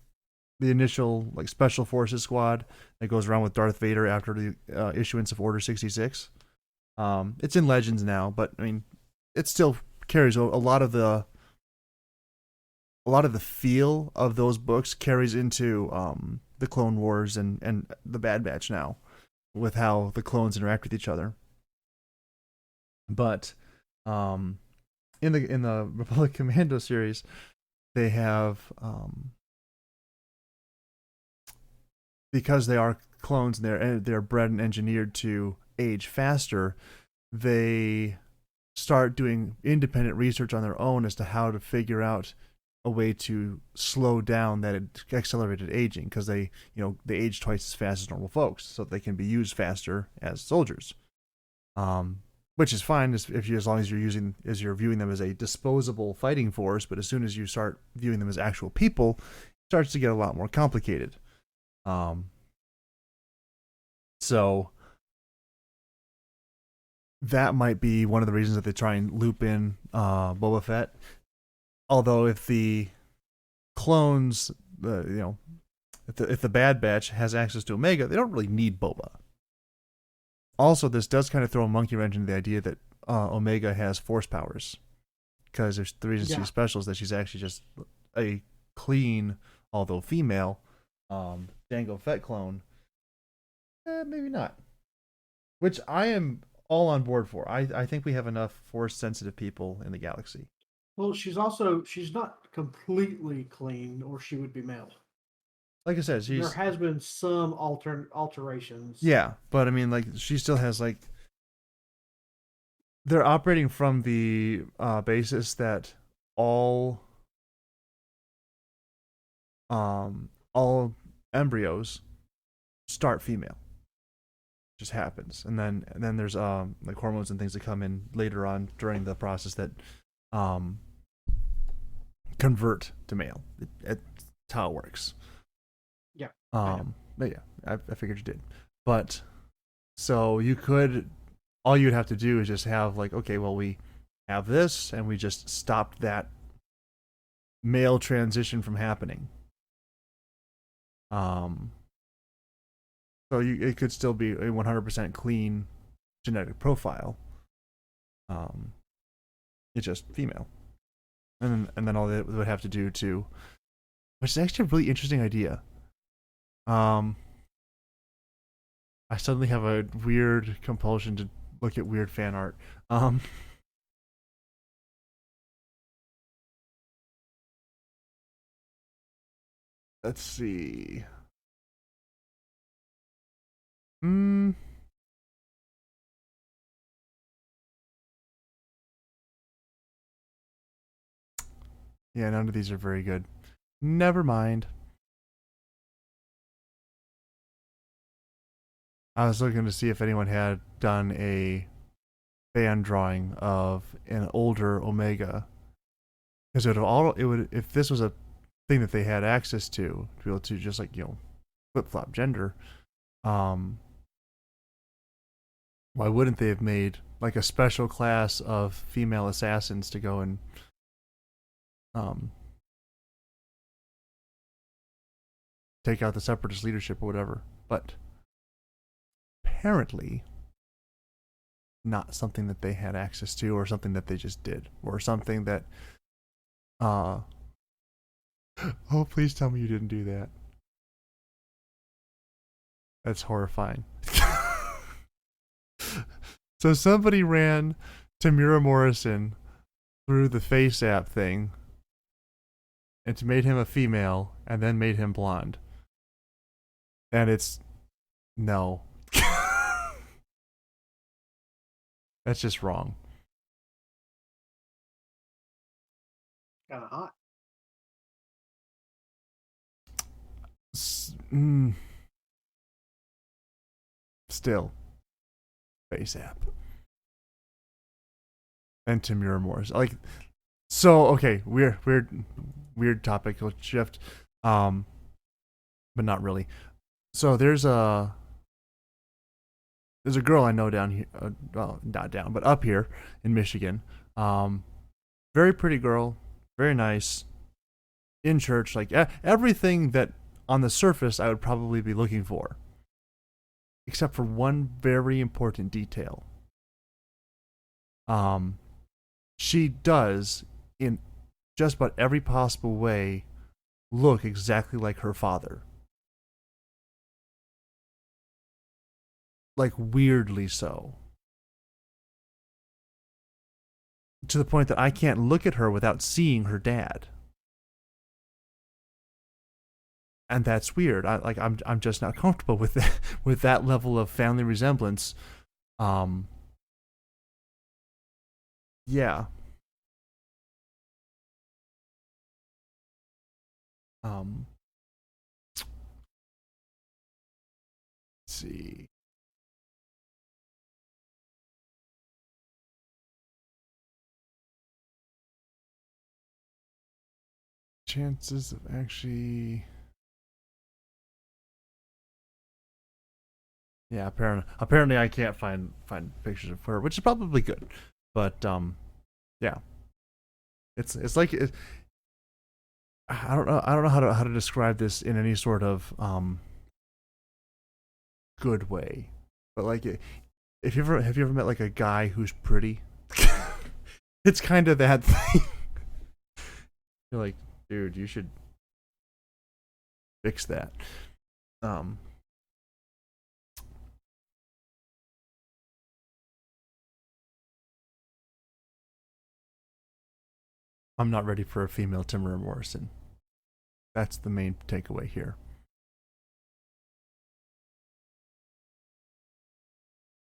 the initial like special forces squad that goes around with Darth Vader after the issuance of Order 66. It's in Legends now, but I mean, it still carries a lot of the feel of those books carries into the Clone Wars and the Bad Batch now, with how the clones interact with each other. But um, in the Republic Commando series, they have because they are clones and they're bred and engineered to age faster. They start doing independent research on their own as to how to figure out a way to slow down that accelerated aging, because they age twice as fast as normal folks, so they can be used faster as soldiers. Which is fine as long as you're viewing them as a disposable fighting force. But as soon as you start viewing them as actual people, it starts to get a lot more complicated. So that might be one of the reasons that they try and loop in Boba Fett. Although if the clones, if the Bad Batch has access to Omega, they don't really need Boba. Also, this does kind of throw a monkey wrench into the idea that Omega has force powers, because there's the reason she's special is that she's actually just a clean, although female, Jango Fett clone. Maybe not. Which I am all on board for. I think we have enough force sensitive people in the galaxy. Well, she's not completely clean, or she would be male. Like I said, There has been some alterations. Yeah, but I mean, like, she still has like they're operating from the basis that all all embryos start female. Just happens, and then there's like hormones and things that come in later on during the process that convert to male. It's how it works. Yeah. But yeah, I figured you did. But so all you'd have to do is just have like, okay, well, we have this, and we just stopped that male transition from happening. So it could still be a 100% clean genetic profile. It's just female, and then all they would have to do to, which is actually a really interesting idea. I suddenly have a weird compulsion to look at weird fan art. Let's see. Yeah, none of these are very good. Never mind. I was looking to see if anyone had done a fan drawing of an older Omega, because it would if this was a thing that they had access to be able to just like flip flop gender, um, why wouldn't they have made like a special class of female assassins to go and um take out the separatist leadership or whatever? But apparently not something that they had access to, or something that they just did, or something that oh, please tell me you didn't do that. That's horrifying. So somebody ran Tamura Morrison through the face app thing and made him a female and then made him blonde. And it's no. That's just wrong. Kind of hot. Still, face app and Tamura Morris. Like, so okay, weird topic, shift, but not really. So there's a girl I know down here, well, not down, but up here in Michigan. Very pretty girl, very nice, in church, like everything that on the surface I would probably be looking for, except for one very important detail. She does, in just about every possible way, look exactly like her father. Like, weirdly so. To the point that I can't look at her without seeing her dad. And that's weird. I'm just not comfortable with that, with that level of family resemblance. Yeah. Let's see. Chances of actually. Yeah, apparently I can't find pictures of her, which is probably good. But yeah. It's like I don't know how to describe this in any sort of good way. But like, if have you ever met like a guy who's pretty? It's kind of that thing. You're like, dude, you should fix that. I'm not ready for a female Tamura Morrison. That's the main takeaway here.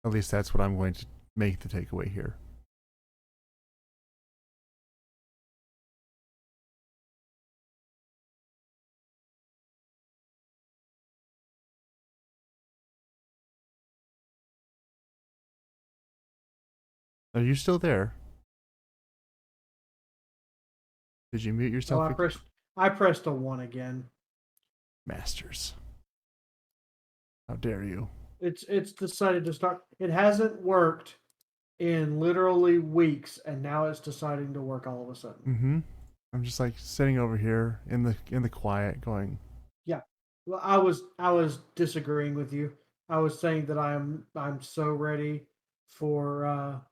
At least that's what I'm going to make the takeaway here. Are you still there? Did you mute yourself? Oh, I pressed a 1 again. Masters. How dare you? It's decided to start. It hasn't worked in literally weeks, and now it's deciding to work all of a sudden. Mm-hmm. I'm just like sitting over here in the quiet, going. Yeah, well, I was disagreeing with you. I was saying that I'm so ready for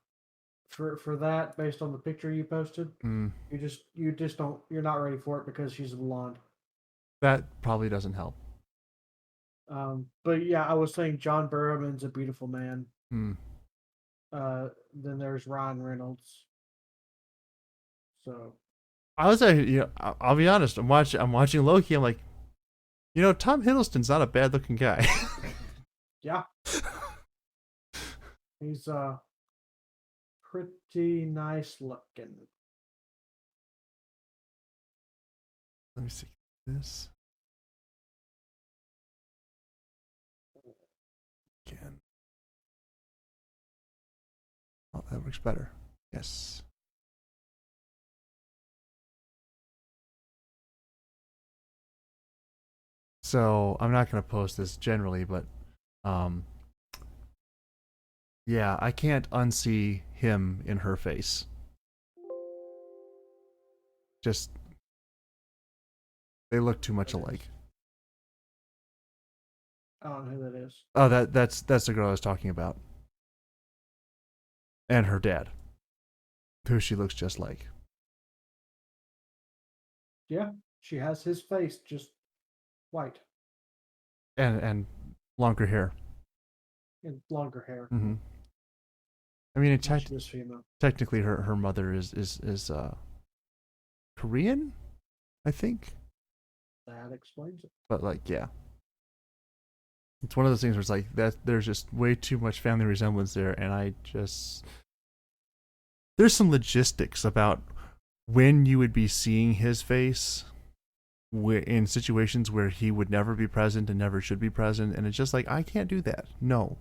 that based on the picture you posted. You just don't, you're not ready for it because she's blonde. That probably doesn't help. But yeah, I was saying John Barrowman's a beautiful man. Mm. Then there's Ryan Reynolds. So I was I'll be honest. I'm watching Loki. I'm like, Tom Hiddleston's not a bad looking guy. yeah, he's pretty nice looking. Let me see this again. Oh, that works better. Yes. So I'm not going to post this generally, but um, yeah, I can't unsee him in her face. Just they look too much alike. I don't know who that is. Oh, that's the girl I was talking about, and her dad, who she looks just like. Yeah, she has his face, just white And longer hair. and longer hair. Mm-hmm. I mean, Much this female. technically, her mother is Korean, I think. That explains it. But like, yeah, it's one of those things where it's like that. There's just way too much family resemblance there, and I just there's some logistics about when you would be seeing his face in situations where he would never be present and never should be present, and it's just like I can't do that. No.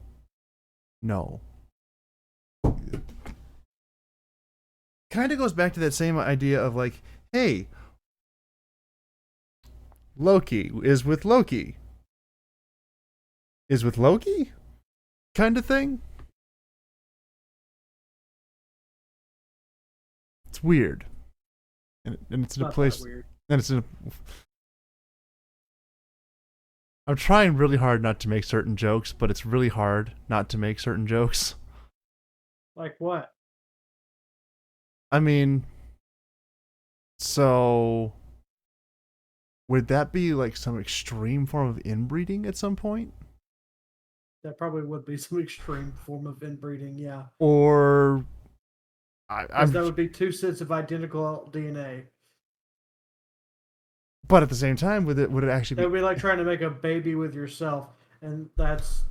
Kind of goes back to that same idea of like, hey, Loki is with Loki. Is with Loki? Kind of thing. It's weird. And it's in a place. Weird. And it's in a. I'm trying really hard not to make certain jokes, but it's really hard not to make certain jokes. Like what? I mean, so would that be like some extreme form of inbreeding at some point? That probably would be some extreme form of inbreeding, yeah. Or Because that would be two sets of identical DNA. But at the same time, would it actually be? That would be like trying to make a baby with yourself, and that's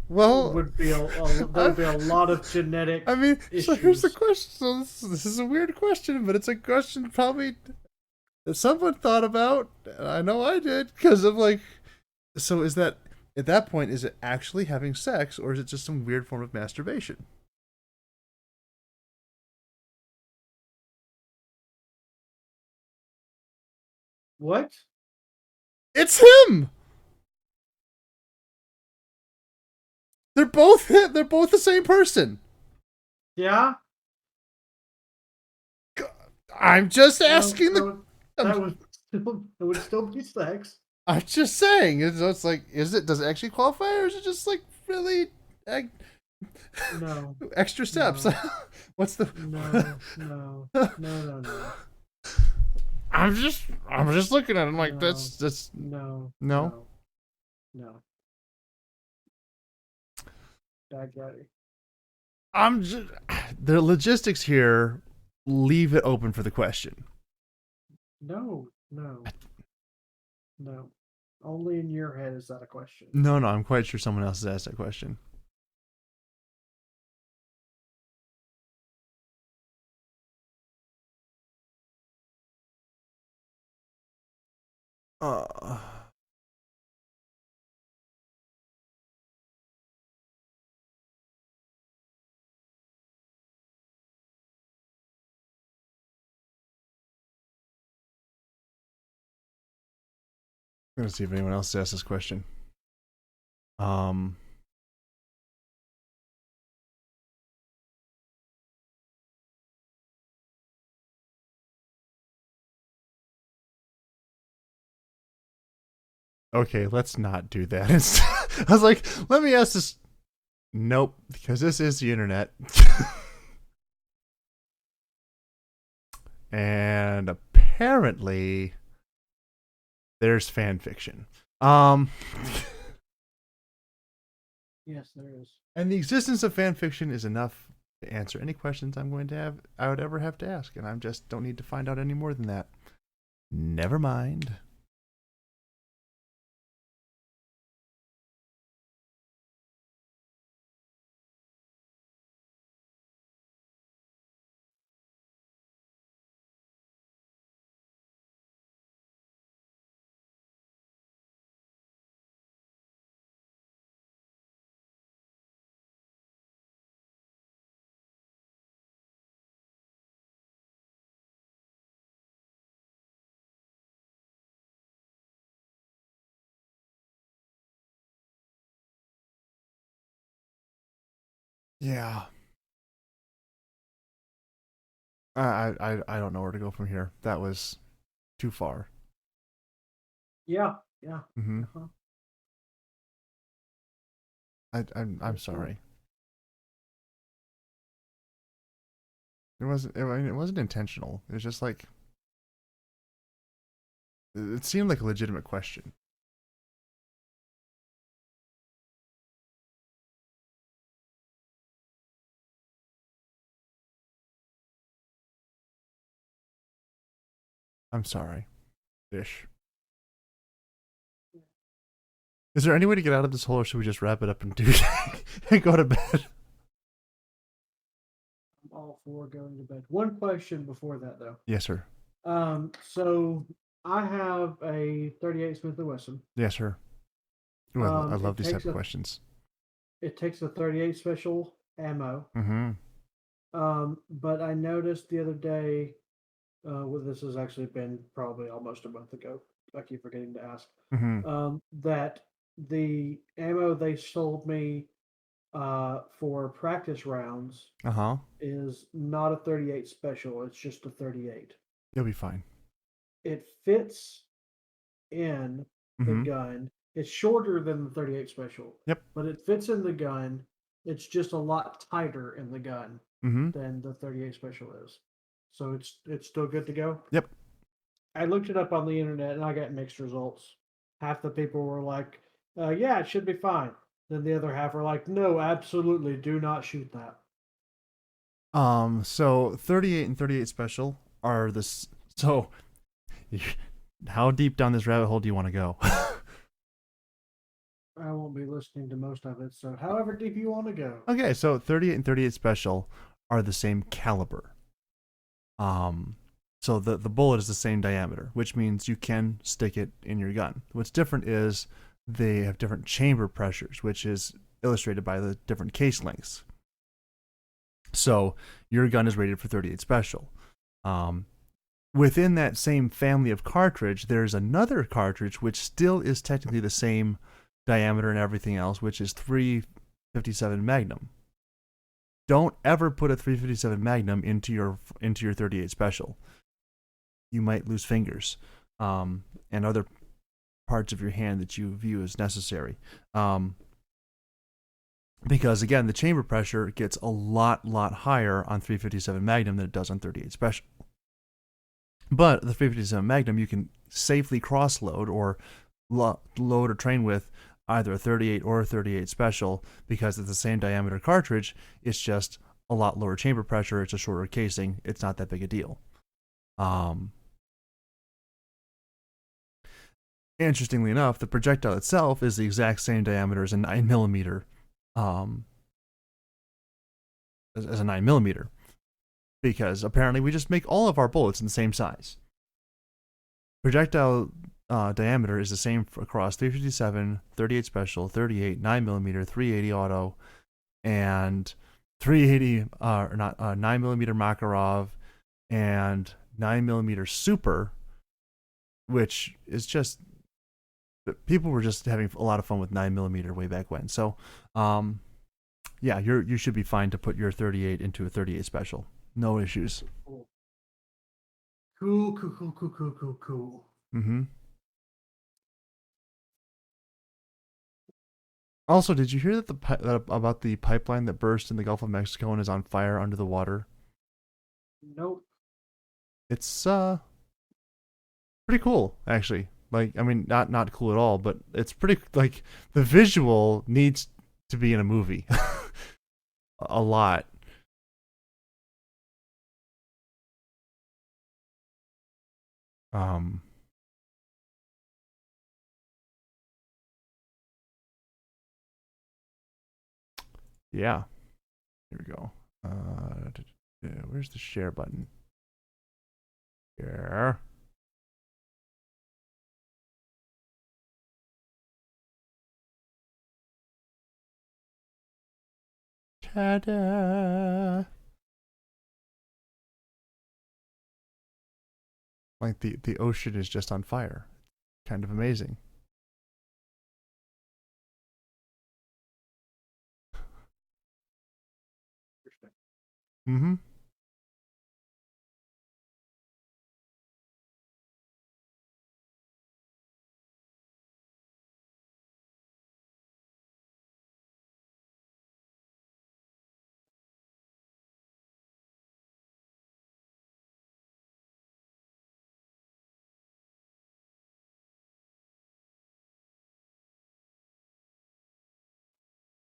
would be there would be a lot of genetic. I mean, issues. So here's the question. So this is a weird question, but it's a question probably that someone thought about. And I know I did because of like. So is that at that point? Is it actually having sex, or is it just some weird form of masturbation? What? It's him. They're both him. They're both the same person. Yeah. I'm just asking that would still be sex. I'm just saying. It's like, does it actually qualify, or is it just like really no extra steps? No. What's the no. I'm just looking at it. I'm like, that's no. Bad ready. I'm just the logistics here leave it open for the question. No. Only in your head is that a question. No, I'm quite sure someone else has asked that question. I'm gonna see if anyone else asked this question. Okay, let's not do that. I was like, let me ask this. Nope, because this is the internet. And apparently there's fan fiction. Yes, there is. And the existence of fan fiction is enough to answer any questions I would ever have to ask, and I just don't need to find out any more than that. Never mind. Yeah. I don't know where to go from here. That was too far. Yeah, yeah. Mm-hmm. Uh-huh. I'm Uh-huh. sorry. It wasn't intentional. It was just like it seemed like a legitimate question. I'm sorry. Ish. Is there any way to get out of this hole, or should we just wrap it up and do and go to bed? I'm all for going to bed. One question before that though. Yes, sir. So I have a 38 Smith and Wesson. Yes, sir. Ooh, I love It these type takes of a questions. 38 special ammo. Mm-hmm. But I noticed the other day, well, this has actually been probably almost a month ago. I keep forgetting to ask. Mm-hmm. That the ammo they sold me for practice rounds Uh-huh. is not a 38 special. It's just a 38. You'll be fine. It fits in the Mm-hmm. gun. It's shorter than the 38 special, Yep. but it fits in the gun. It's just a lot tighter in the gun Mm-hmm. than the 38 special is. So it's still good to go. Yep. I looked it up on the internet and I got mixed results. Half the people were like, "Yeah, it should be fine." Then the other half were like, "No, absolutely, do not shoot that." So 38 and 38 special are this. So, how deep down this rabbit hole do you want to go? I won't be listening to most of it. So, however deep you want to go. Okay, so 38 and 38 special are the same caliber. Um, so the bullet is the same diameter, which means you can stick it in your gun. What's different is they have different chamber pressures, which is illustrated by the different case lengths. So your gun is rated for 38 special. Um, Within that same family of cartridge, there's another cartridge which still is technically the same diameter and everything else, which is 357 Magnum. Don't ever put a 357 Magnum into your 38 special. You might lose fingers and other parts of your hand that you view as necessary. Because again, the chamber pressure gets a lot higher on 357 Magnum than it does on 38 special. But the 357 Magnum, you can safely cross-load or load or train with either a 38 or a 38 special because it's the same diameter cartridge. It's just a lot lower chamber pressure. It's a shorter casing. It's not that big a deal. Interestingly enough, the projectile itself is the exact same diameter as a 9mm. As a 9mm. Because apparently we just make all of our bullets in the same size. Projectile diameter is the same across 357, 38 special, 38, 9mm, 380 auto, and 380 9mm Makarov and 9mm Super, which is just people were just having a lot of fun with 9mm way back when. So, yeah, you should be fine to put your 38 into a 38 special. No issues. Cool. Mm-hmm. Also, did you hear that about the pipeline that burst in the Gulf of Mexico and is on fire under the water? Nope. It's pretty cool, actually. Like, I mean, not cool at all, but it's pretty like the visual needs to be in a movie. A lot. Um, yeah. Here we go. Where's the share button? Here. Ta-da! Like the ocean is just on fire. Kind of amazing. Mm-hmm.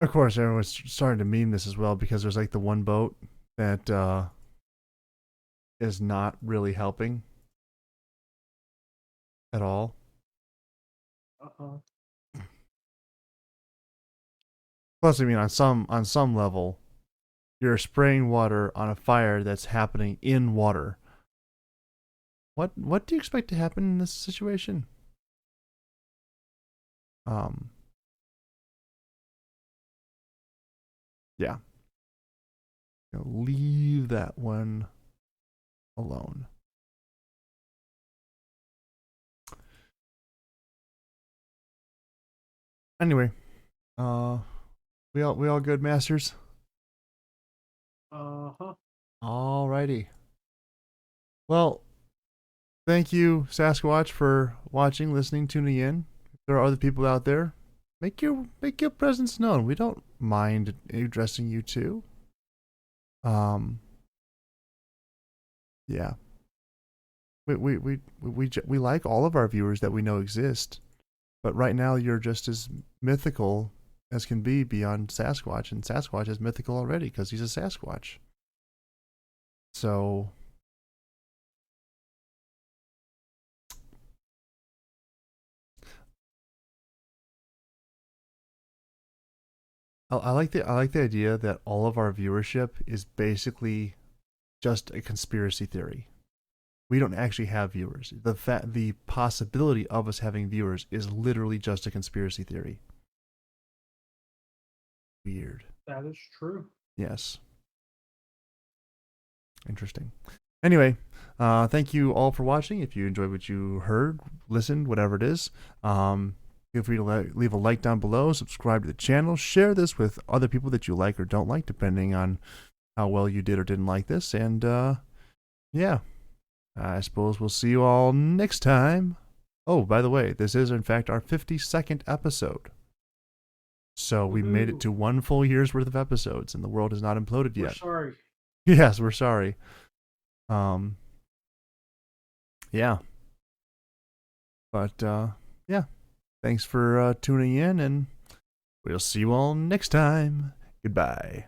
Of course, everyone's starting to meme this as well because there's like the one boat that is not really helping at all. Uh-huh. Plus, I mean, on some level, you're spraying water on a fire that's happening in water. What do you expect to happen in this situation? Um, yeah, leave that one alone. Anyway, uh, we all good, masters. Uh-huh. Alrighty. Well, thank you, Sasquatch, for watching, listening, tuning in. If there are other people out there, make your presence known. We don't mind addressing you too. Yeah. We like all of our viewers that we know exist, but right now you're just as mythical as can be beyond Sasquatch, and Sasquatch is mythical already because he's a Sasquatch. So I like the idea that all of our viewership is basically just a conspiracy theory. We don't actually have viewers. The possibility of us having viewers is literally just a conspiracy theory. Weird. That is true. Yes. Interesting. Anyway, thank you all for watching. If you enjoyed what you heard, listened, whatever it is, feel free to leave a like down below, subscribe to the channel, share this with other people that you like or don't like, depending on how well you did or didn't like this. And yeah, I suppose we'll see you all next time. Oh, by the way, this is in fact our 52nd episode. So we made it to 1 full year's worth of episodes, and the world has not imploded yet. We're sorry. Yes, we're sorry. Yeah. But yeah. Thanks for tuning in, and we'll see you all next time. Goodbye.